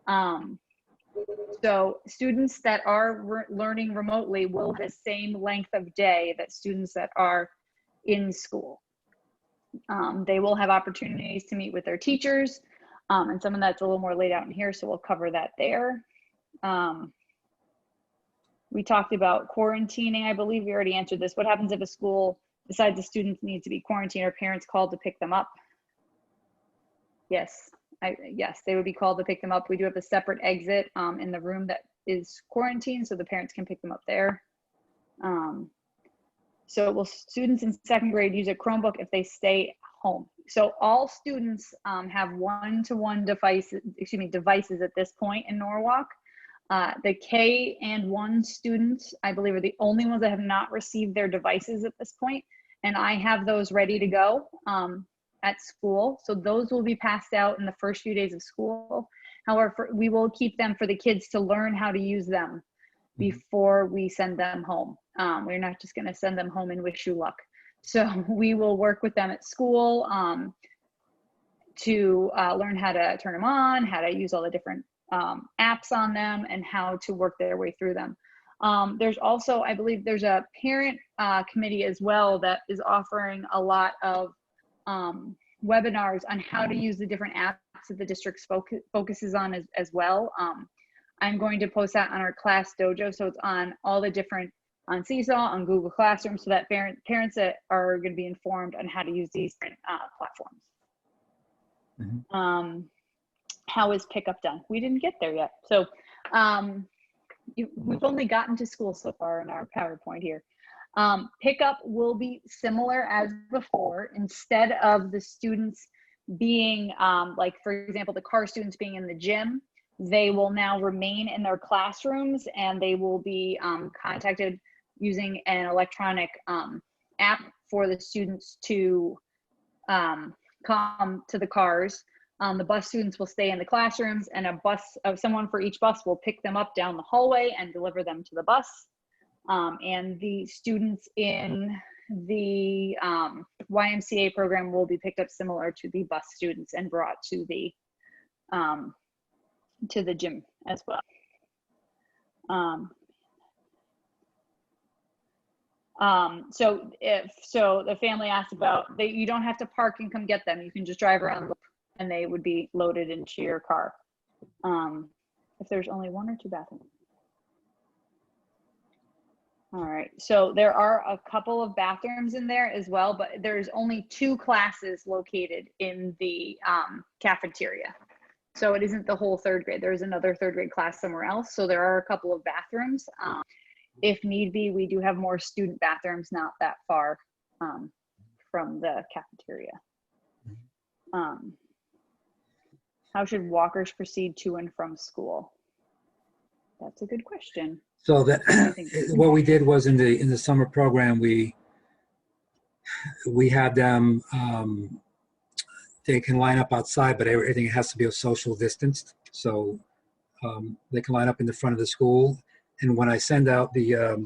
So students that are learning remotely will have the same length of day that students that are in school. They will have opportunities to meet with their teachers, and some of that's a little more laid out in here, so we'll cover that there. We talked about quarantining. I believe we already answered this. What happens if a school decides the students need to be quarantined? Are parents called to pick them up? Yes, yes, they would be called to pick them up. We do have a separate exit in the room that is quarantined, so the parents can pick them up there. So will students in second grade use a Chromebook if they stay home? So all students have one-to-one devices at this point in Norwalk. The K and 1 students, I believe, are the only ones that have not received their devices at this point, and I have those ready to go at school. So those will be passed out in the first few days of school. However, we will keep them for the kids to learn how to use them before we send them home. We're not just going to send them home and wish you luck. So we will work with them at school to learn how to turn them on, how to use all the different apps on them, and how to work their way through them. There's also, I believe there's a parent committee as well that is offering a lot of webinars on how to use the different apps that the district focuses on as well. I'm going to post that on our class dojo, so it's on all the different, on Seesaw, on Google Classroom, so that parents that are going to be informed on how to use these different platforms. How is pickup done? We didn't get there yet. So we've only gotten to school so far in our PowerPoint here. Pickup will be similar as before. Instead of the students being, like for example, the car students being in the gym, they will now remain in their classrooms, and they will be contacted using an electronic app for the students to come to the cars. The bus students will stay in the classrooms, and someone for each bus will pick them up down the hallway and deliver them to the bus. And the students in the YMCA program will be picked up similar to the bus students and brought to the gym as well. So the family asked about, you don't have to park and come get them. You can just drive around and they would be loaded into your car. If there's only 1 or 2 bathrooms. All right, so there are a couple of bathrooms in there as well, but there's only 2 classes located in the cafeteria. So it isn't the whole 3rd grade. There's another 3rd grade class somewhere else. So there are a couple of bathrooms. If need be, we do have more student bathrooms not that far from the cafeteria. How should walkers proceed to and from school? That's a good question. So that what we did was in the summer program, we had them, they can line up outside, but everything has to be social distanced. So they can line up in the front of the school. And when I send out the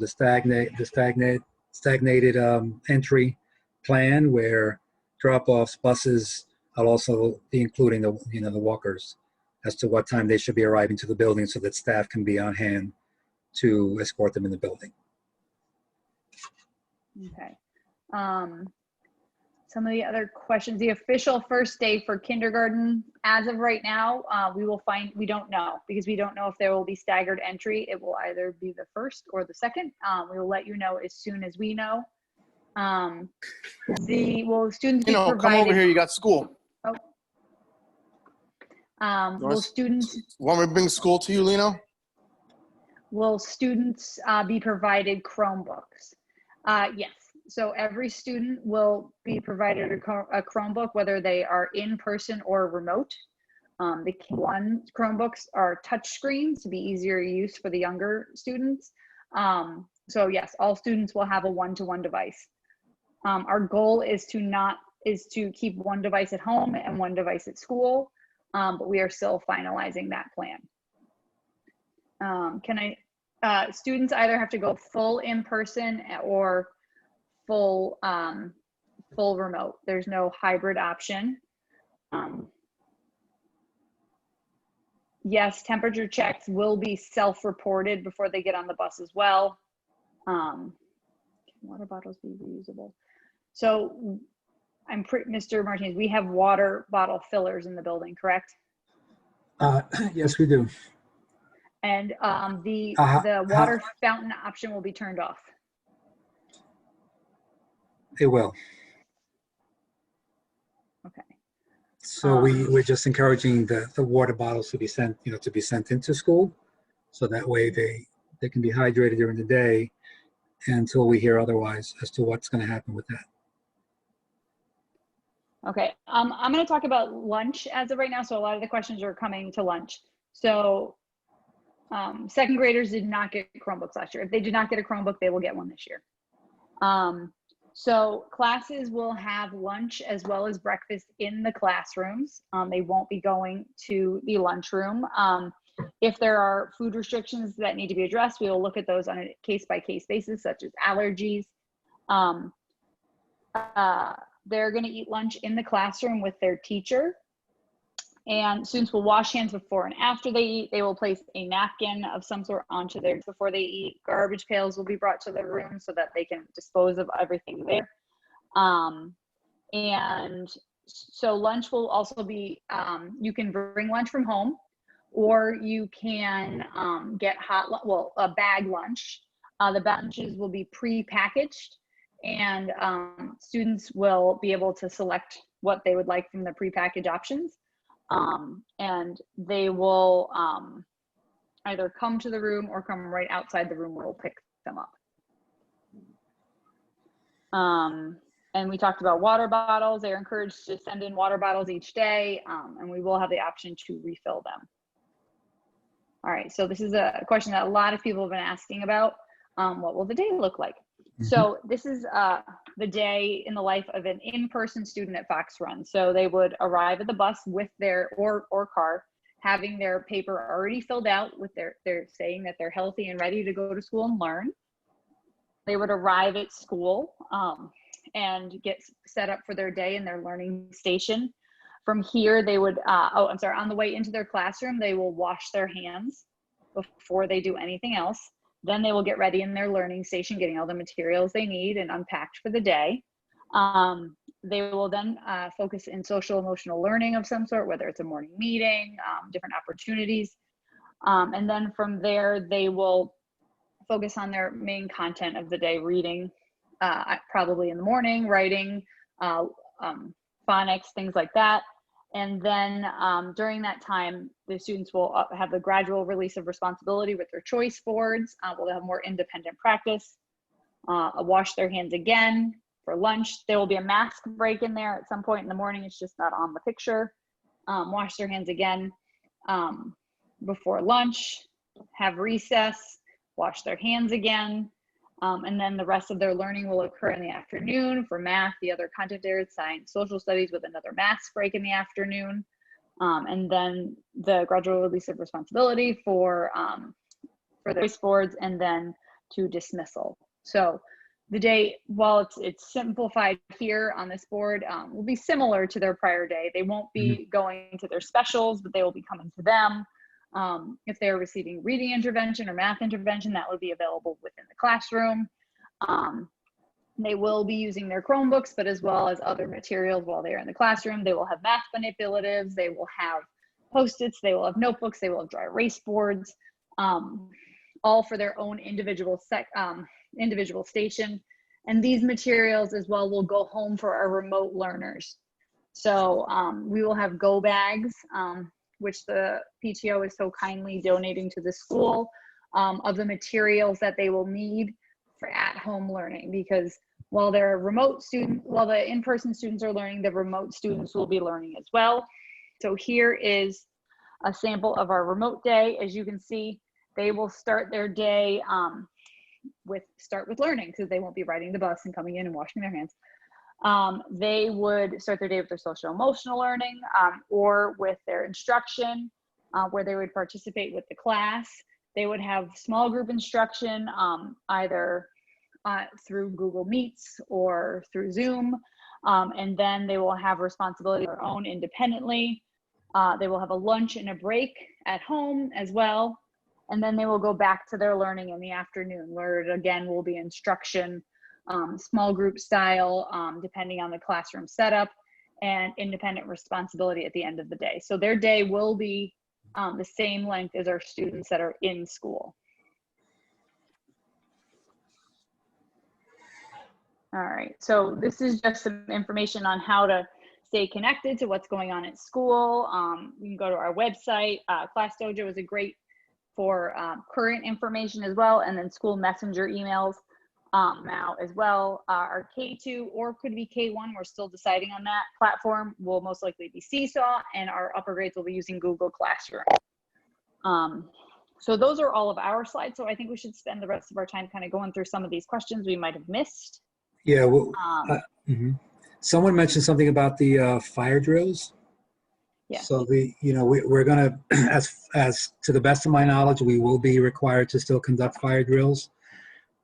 stagnated entry plan where drop-offs, buses, I'll also be including the walkers as to what time they should be arriving to the building so that staff can be on hand to escort them in the building. Okay. Some of the other questions, the official first day for kindergarten, as of right now, we don't know, because we don't know if there will be staggered entry. It will either be the 1st or the 2nd. We will let you know as soon as we know. Will students be provided? Come over here, you got school. Oh. Will students? Want me to bring school to you, Lino? Will students be provided Chromebooks? Yes. So every student will be provided a Chromebook, whether they are in person or remote. The K1 Chromebooks are touch screens to be easier use for the younger students. So yes, all students will have a one-to-one device. Our goal is to keep 1 device at home and 1 device at school, but we are still finalizing that plan. Students either have to go full in person or full remote. There's no hybrid option. Yes, temperature checks will be self-reported before they get on the bus as well. Can water bottles be reusable? So Mr. Martinez, we have water bottle fillers in the building, correct? Yes, we do. And the How- water fountain option will be turned off. It will. Okay. So we're just encouraging the water bottles to be sent, to be sent into school. So that way they can be hydrated during the day until we hear otherwise as to what's going to happen with that. Okay, I'm going to talk about lunch as of right now. So a lot of the questions are coming to lunch. So second graders did not get Chromebooks last year. If they did not get a Chromebook, they will get one this year. So classes will have lunch as well as breakfast in the classrooms. They won't be going to the lunchroom. If there are food restrictions that need to be addressed, we will look at those on a case-by-case basis, such as allergies. They're going to eat lunch in the classroom with their teacher. And students will wash hands before and after they eat. They will place a napkin of some sort onto their before they eat. Garbage pails will be brought to the room so that they can dispose of everything there. And so lunch will also be, you can bring lunch from home, or you can get a bag lunch. The lunches will be pre-packaged, and students will be able to select what they would like from the pre-packaged options. And they will either come to the room or come right outside the room where we'll pick them up. And we talked about water bottles. They're encouraged to send in water bottles each day, and we will have the option to refill them. All right, so this is a question that a lot of people have been asking about. What will the day look like? So this is the day in the life of an in-person student at Fox Run. So they would arrive at the bus with their, or car, having their paper already filled out with they're saying that they're healthy and ready to go to school and learn. They would arrive at school and get set up for their day in their learning station. From here, they would, on the way into their classroom, they will wash their hands before they do anything else. Then they will get ready in their learning station, getting all the materials they need and unpacked for the day. They will then focus in social emotional learning of some sort, whether it's a morning meeting, different opportunities. And then from there, they will focus on their main content of the day, reading, probably in the morning, writing, phonics, things like that. And then during that time, the students will have the gradual release of responsibility with their choice boards. We'll have more independent practice, wash their hands again for lunch. There will be a mask break in there at some point in the morning. It's just not on the picture. Wash their hands again before lunch, have recess, wash their hands again. And then the rest of their learning will occur in the afternoon for math, the other content areas, science, social studies, with another math break in the afternoon. And then the gradual release of responsibility for the choice boards, and then to dismissal. So the day, while it's simplified here on this board, will be similar to their prior day. They won't be going to their specials, but they will be coming to them. If they're receiving reading intervention or math intervention, that would be available within the classroom. They will be using their Chromebooks, but as well as other materials while they're in the classroom. They will have math manipulatives, they will have Post-its, they will have notebooks, they will have dry erase boards, all for their own individual station. And these materials as well will go home for our remote learners. So we will have go bags, which the PTO is so kindly donating to the school, of the materials that they will need for at-home learning. Because while they're remote students, while the in-person students are learning, the remote students will be learning as well. So here is a sample of our remote day. As you can see, they will start their day with learning, because they won't be riding the bus and coming in and washing their hands. They would start their day with their social emotional learning, or with their instruction, where they would participate with the class. They would have small group instruction, either through Google Meets or through Zoom. And then they will have responsibility of their own independently. They will have a lunch and a break at home as well. And then they will go back to their learning in the afternoon, where it again will be instruction, small group style, depending on the classroom setup, and independent responsibility at the end of the day. So their day will be the same length as our students that are in school. All right, so this is just some information on how to stay connected to what's going on at school. You can go to our website. Class Dojo is a great for current information as well, and then school messenger emails now as well. Our K2 or could be K1, we're still deciding on that platform, will most likely be Seesaw, and our upper grades will be using Google Classroom. So those are all of our slides. So I think we should spend the rest of our time kind of going through some of these questions we might have missed. Yeah, well, someone mentioned something about the fire drills. Yeah. So we're gonna, as to the best of my knowledge, we will be required to still conduct fire drills.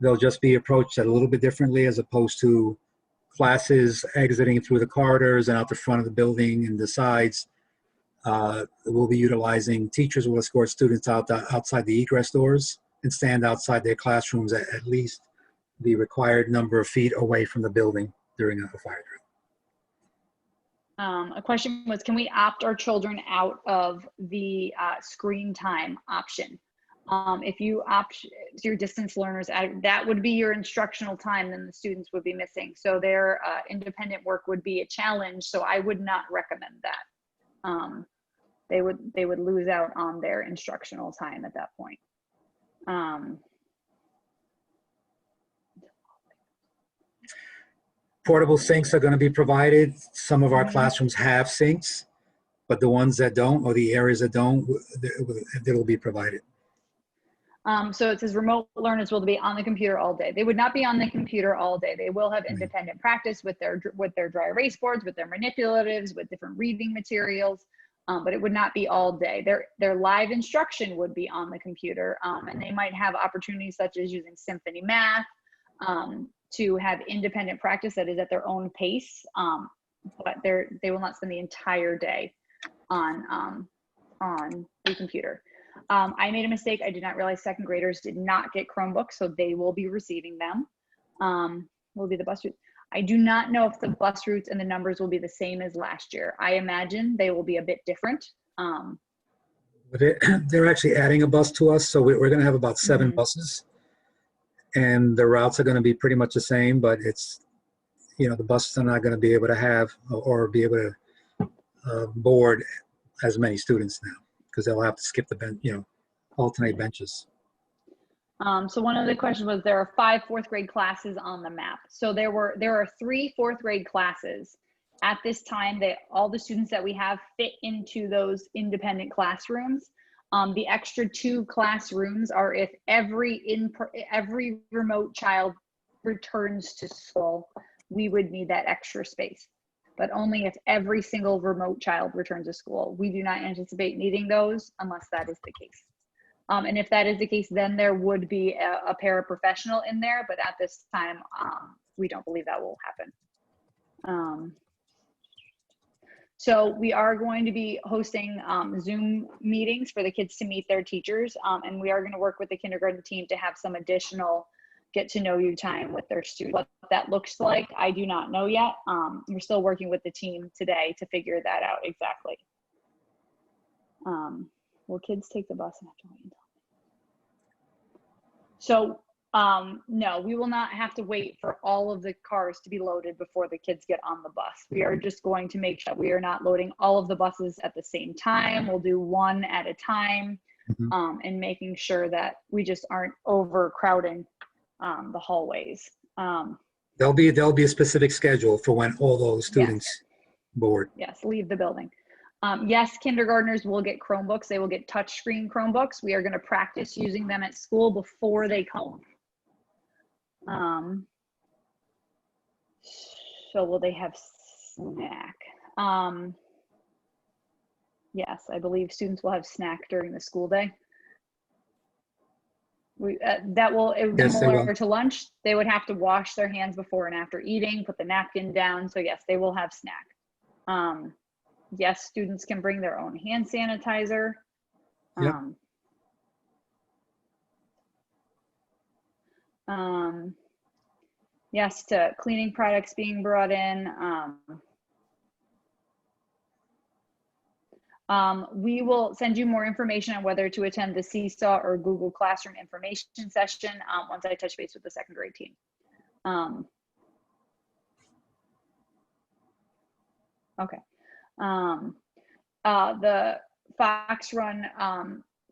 They'll just be approached a little bit differently, as opposed to classes exiting through the corridors and out the front of the building and the sides. We'll be utilizing, teachers will escort students outside the egress doors and stand outside their classrooms at least the required number of feet away from the building during a fire drill. A question was, can we opt our children out of the screen time option? If you opt your distance learners out, that would be your instructional time, then the students would be missing. So their independent work would be a challenge. So I would not recommend that. They would lose out on their instructional time at that point. Portable sinks are going to be provided. Some of our classrooms have sinks, but the ones that don't, or the areas that don't, they will be provided. So it says remote learners will be on the computer all day. They would not be on the computer all day. They will have independent practice with their dry erase boards, with their manipulatives, with different reading materials, but it would not be all day. Their live instruction would be on the computer, and they might have opportunities such as using Symphony Math, to have independent practice that is at their own pace, but they will not spend the entire day on the computer. I made a mistake. I did not realize second graders did not get Chromebooks, so they will be receiving them. Will be the bus route. I do not know if the bus routes and the numbers will be the same as last year. I imagine they will be a bit different. They're actually adding a bus to us, so we're going to have about 7 buses. And the routes are going to be pretty much the same, but it's, the buses are not going to be able to have or be able to board as many students now, because they'll have to skip the bench, alternate benches. So one of the questions was, there are 5 fourth grade classes on the map. So there are 3 fourth grade classes at this time. All the students that we have fit into those independent classrooms. The extra 2 classrooms are if every remote child returns to school, we would need that extra space, but only if every single remote child returns to school. We do not anticipate needing those unless that is the case. And if that is the case, then there would be a paraprofessional in there, but at this time, we don't believe that will happen. So we are going to be hosting Zoom meetings for the kids to meet their teachers, and we are going to work with the kindergarten team to have some additional get to know you time with their students. What that looks like, I do not know yet. We're still working with the team today to figure that out exactly. Will kids take the bus and have to wait until? So no, we will not have to wait for all of the cars to be loaded before the kids get on the bus. We are just going to make sure we are not loading all of the buses at the same time. We'll do one at a time, and making sure that we just aren't overcrowding the hallways. There'll be a specific schedule for when all those students board. Yes, leave the building. Yes, kindergartners will get Chromebooks. They will get touchscreen Chromebooks. We are going to practice using them at school before they come. So will they have snack? Yes, I believe students will have snack during the school day. It would be similar to lunch. They would have to wash their hands before and after eating, put the napkin down. So yes, they will have snack. Yes, students can bring their own hand sanitizer. Yep. Yes to cleaning products being brought in. We will send you more information on whether to attend the Seesaw or Google Classroom information session once I touch base with the second grade team. Okay. The Fox Run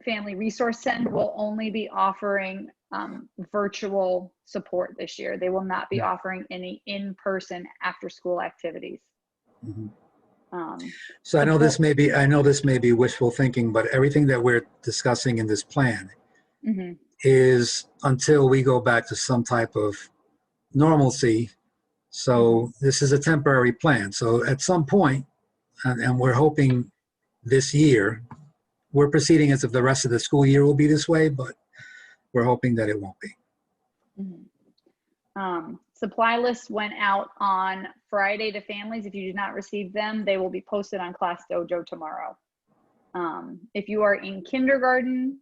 Family Resource Center will only be offering virtual support this year. They will not be offering any in-person after-school activities. Mm-hmm. So I know this may be wishful thinking, but everything that we're discussing in this plan Mm-hmm. is until we go back to some type of normalcy. So this is a temporary plan. So at some point, and we're hoping this year, we're proceeding as if the rest of the school year will be this way, but we're hoping that it won't be. Mm-hmm. Supply lists went out on Friday to families. If you did not receive them, they will be posted on Class Dojo tomorrow. If you are in kindergarten,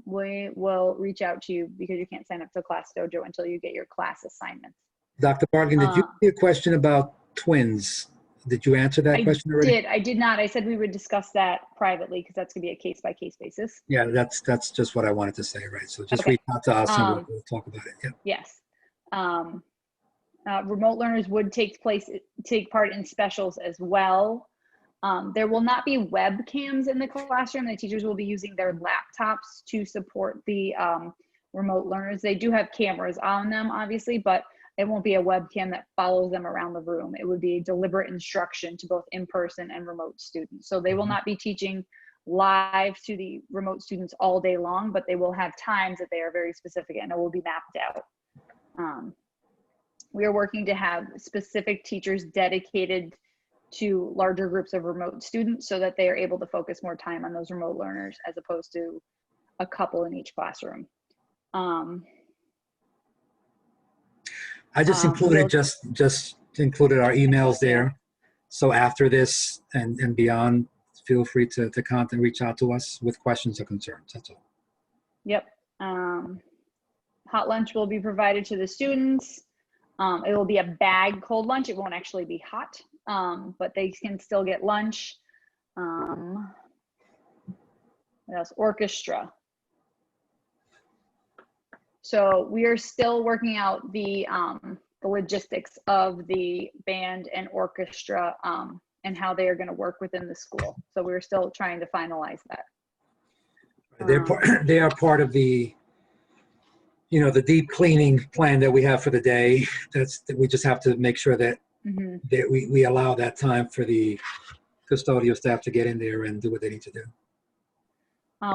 we will reach out to you because you can't sign up to Class Dojo until you get your class assignments. Dr. Bargan, did you get a question about twins? Did you answer that question already? I did not. I said we would discuss that privately because that's going to be a case-by-case basis. Yeah, that's just what I wanted to say, right? So just Okay. reach out to us and we'll talk about it. Yeah. Yes. Remote learners would take part in specials as well. There will not be webcams in the classroom. The teachers will be using their laptops to support the remote learners. They do have cameras on them, obviously, but it won't be a webcam that follows them around the room. It would be a deliberate instruction to both in-person and remote students. So they will not be teaching live to the remote students all day long, but they will have times that they are very specific and it will be mapped out. We are working to have specific teachers dedicated to larger groups of remote students so that they are able to focus more time on those remote learners as opposed to a couple in each classroom. I just included included our emails there. So after this and beyond, feel free to contact and reach out to us with questions or concerns. That's all. Yep. Hot lunch will be provided to the students. It will be a bag cold lunch. It won't actually be hot, but they can still get lunch. What else? Orchestra. So we are still working out the logistics of the band and orchestra and how they are going to work within the school. So we're still trying to finalize that. They are part of the, the deep cleaning plan that we have for the day. We just have to make sure that, that we allow that time for the custodial staff to get in there and do what they need to do.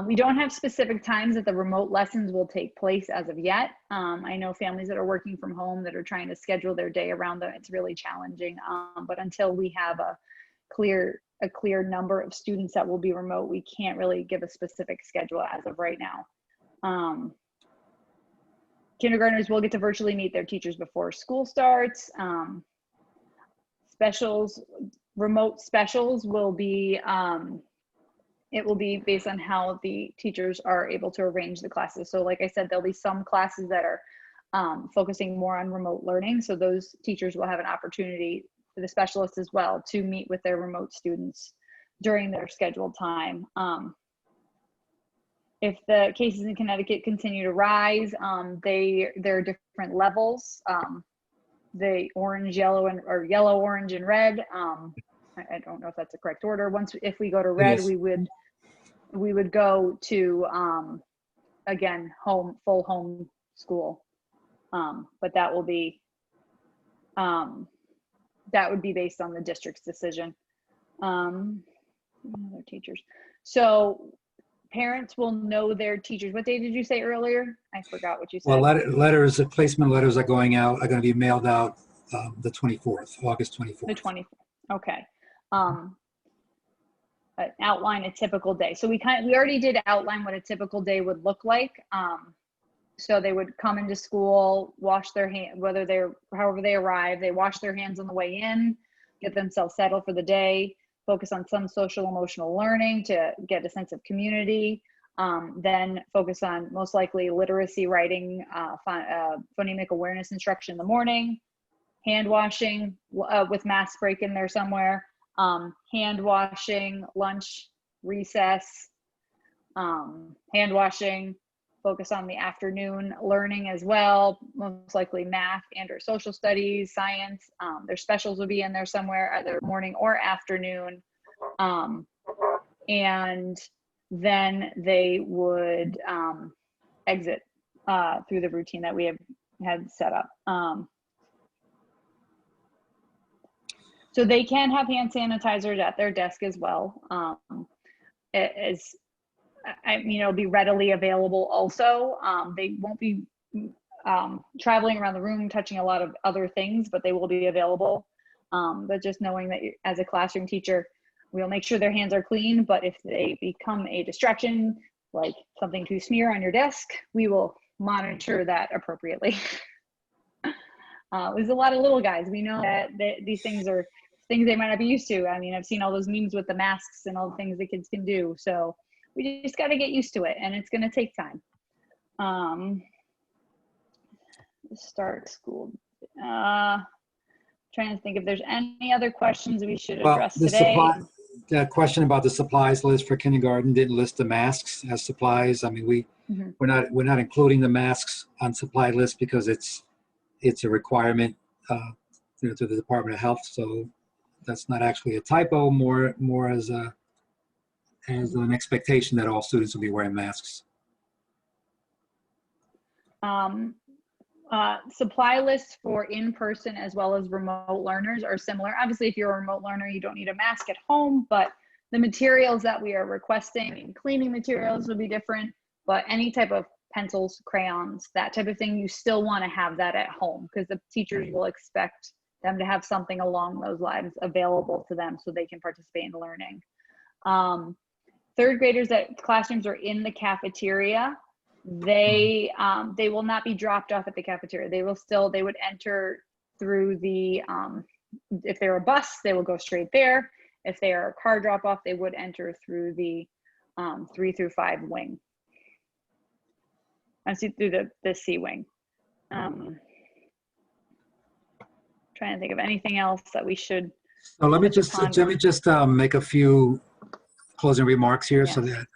We don't have specific times that the remote lessons will take place as of yet. I know families that are working from home that are trying to schedule their day around them. It's really challenging. But until we have a clear number of students that will be remote, we can't really give a specific schedule as of right now. Kindergartners will get to virtually meet their teachers before school starts. Remote specials will be, it will be based on how the teachers are able to arrange the classes. So like I said, there'll be some classes that are focusing more on remote learning. So those teachers will have an opportunity, for the specialists as well, to meet with their remote students during their scheduled time. If the cases in Connecticut continue to rise, there are different levels. The orange, yellow, or yellow, orange, and red. I don't know if that's the correct order. If we go to red, we would go to again full home school, but that would be based on the district's decision. Other teachers, so parents will know their teachers. What day did you say earlier? I forgot what you said. Well, placement letters are going to be mailed out the 24th, August 24th. The 24th. Okay. Outline a typical day. So we already did outline what a typical day would look like. So they would come into school, wash their hands, however they arrive, they wash their hands on the way in, get themselves settled for the day. focus on some social emotional learning to get a sense of community. Then focus on most likely literacy, writing, phonemic awareness instruction in the morning, hand washing with mask break in there somewhere, hand washing, lunch, recess, hand washing, focus on the afternoon learning as well, most likely math and or social studies, science. Their specials would be in there somewhere, either morning or afternoon. And then they would exit through the routine that we had set up. So they can have hand sanitizers at their desk as well. It'll be readily available also. They won't be traveling around the room, touching a lot of other things, but they will be available. But just knowing that as a classroom teacher, we'll make sure their hands are clean, but if they become a distraction, like something to smear on your desk, we will monitor that appropriately. There's a lot of little guys. We know that these things are things they might not be used to. I mean, I've seen all those memes with the masks and all the things the kids can do. So we just got to get used to it, and it's going to take time. Start school. Trying to think if there's any other questions we should address today. The question about the supplies list for kindergarten didn't list the masks as supplies. I mean, we're not including the masks on supply list because it's a requirement to the Department of Health. So that's not actually a typo, more as an expectation that all students will be wearing masks. Supply lists for in-person as well as remote learners are similar. Obviously, if you're a remote learner, you don't need a mask at home, but the materials that we are requesting, cleaning materials will be different, but any type of pencils, crayons, that type of thing, you still want to have that at home because the teachers will expect them to have something along those lines available to them so they can participate in learning. Third graders that classrooms are in the cafeteria, they will not be dropped off at the cafeteria. They would enter through the, if they're a bus, they will go straight there. If they are a car drop off, they would enter through the 3 through 5 wing. And see through the C wing. Trying to think of anything else that we should. So let me just make a few closing remarks here. Yes. So that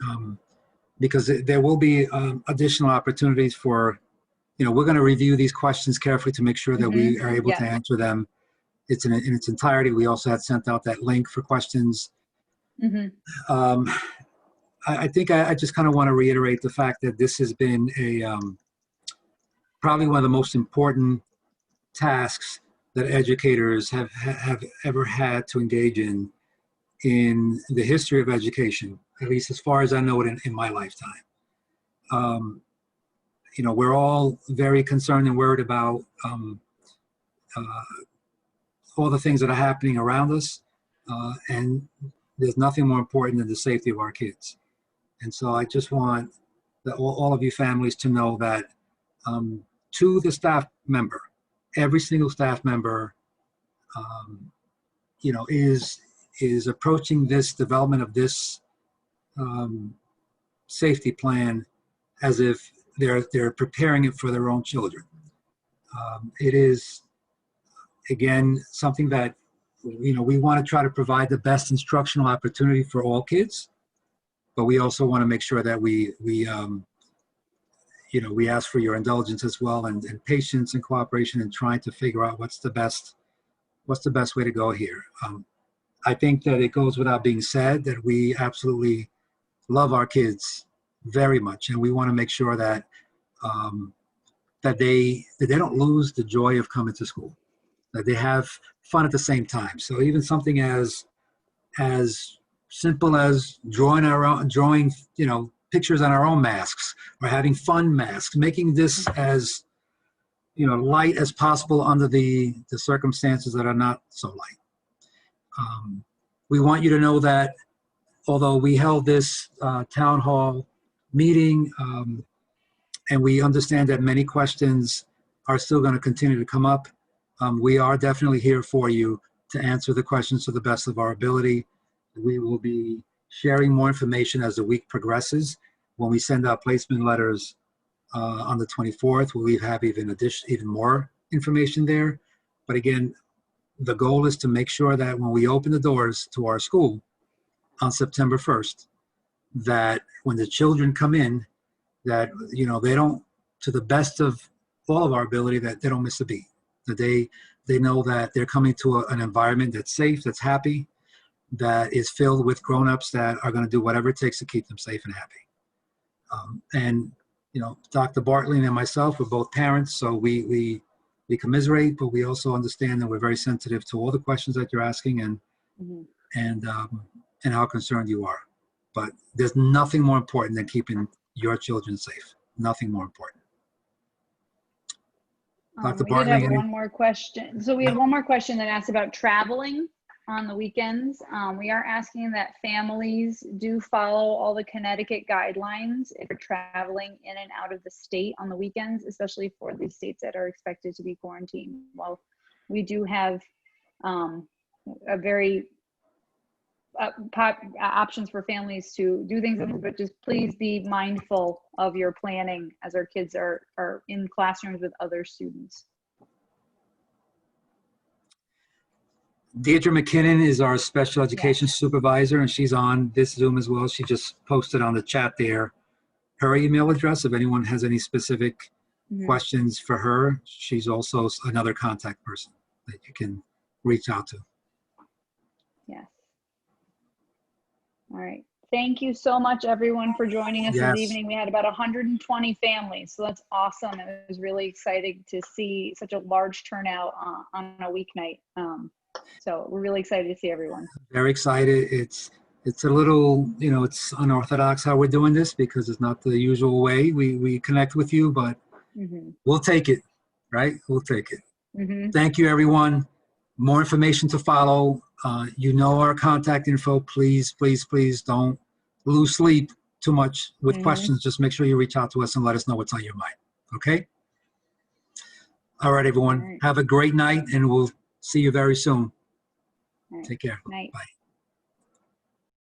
because there will be additional opportunities for, we're going to review these questions carefully to make sure that we are able to answer them. It's in its entirety. We also had sent out that link for questions. I think I just kind of want to reiterate the fact that this has been probably one of the most important tasks that educators have ever had to engage in the history of education, at least as far as I know it in my lifetime. We're all very concerned and worried about all the things that are happening around us, and there's nothing more important than the safety of our kids. And so I just want all of you families to know that to the staff member, every single staff member, is approaching this development of this safety plan as if they're preparing it for their own children. It is, again, something that we want to try to provide the best instructional opportunity for all kids, but we also want to make sure that we ask for your indulgence as well, and patience and cooperation in trying to figure out what's the best way to go here. I think that it goes without being said that we absolutely love our kids very much, and we want to make sure that they don't lose the joy of coming to school, that they have fun at the same time. So even something as simple as drawing pictures on our own masks, or having fun masks, making this as light as possible under the circumstances that are not so light. We want you to know that although we held this town hall meeting, and we understand that many questions are still going to continue to come up, we are definitely here for you to answer the questions to the best of our ability. We will be sharing more information as the week progresses. When we send out placement letters on the 24th, we'll have even more information there. But again, the goal is to make sure that when we open the doors to our school on September 1st, that when the children come in, that, you know, they don't, to the best of all of our ability, that they don't miss a beat. That they know that they're coming to an environment that's safe, that's happy, that is filled with grown-ups that are going to do whatever it takes to keep them safe and happy. And, you know, Dr. Bartley and myself, we're both parents, so we commiserate, but we also understand that we're very sensitive to all the questions that you're asking and how concerned you are. But there's nothing more important than keeping your children safe. Nothing more important. Dr. We did have Bartley, one more question. So we had one more question that asked about traveling on the weekends. We are asking that families do follow all the Connecticut guidelines if you're traveling in and out of the state on the weekends, especially for the states that are expected to be quarantined. Well, we do have a very options for families to do things, but just please be mindful of your planning as our kids are in classrooms with other students. Deidre McKinnon is our special education supervisor, and she's on this Zoom as well. She just posted on the chat there her email address. If anyone has any specific questions for her, she's also another contact person that you can reach out to. Yes. All right. Thank you so much, everyone, for joining us this evening. We had about 120 families, so that's awesome. It was really exciting to see such a large turnout on a weeknight. So we're really excited to see everyone. Very excited. It's a little, you know, it's unorthodox how we're doing this because it's not the usual way we connect with you, but we'll take it, right? We'll take it. Thank you, everyone. More information to follow. You know our contact info. Please, please, please don't lose sleep too much with questions. Just make sure you reach out to us and let us know what's on your mind. Okay? All right, everyone. Have a great night, and we'll see you very soon. Take care. Night. Bye.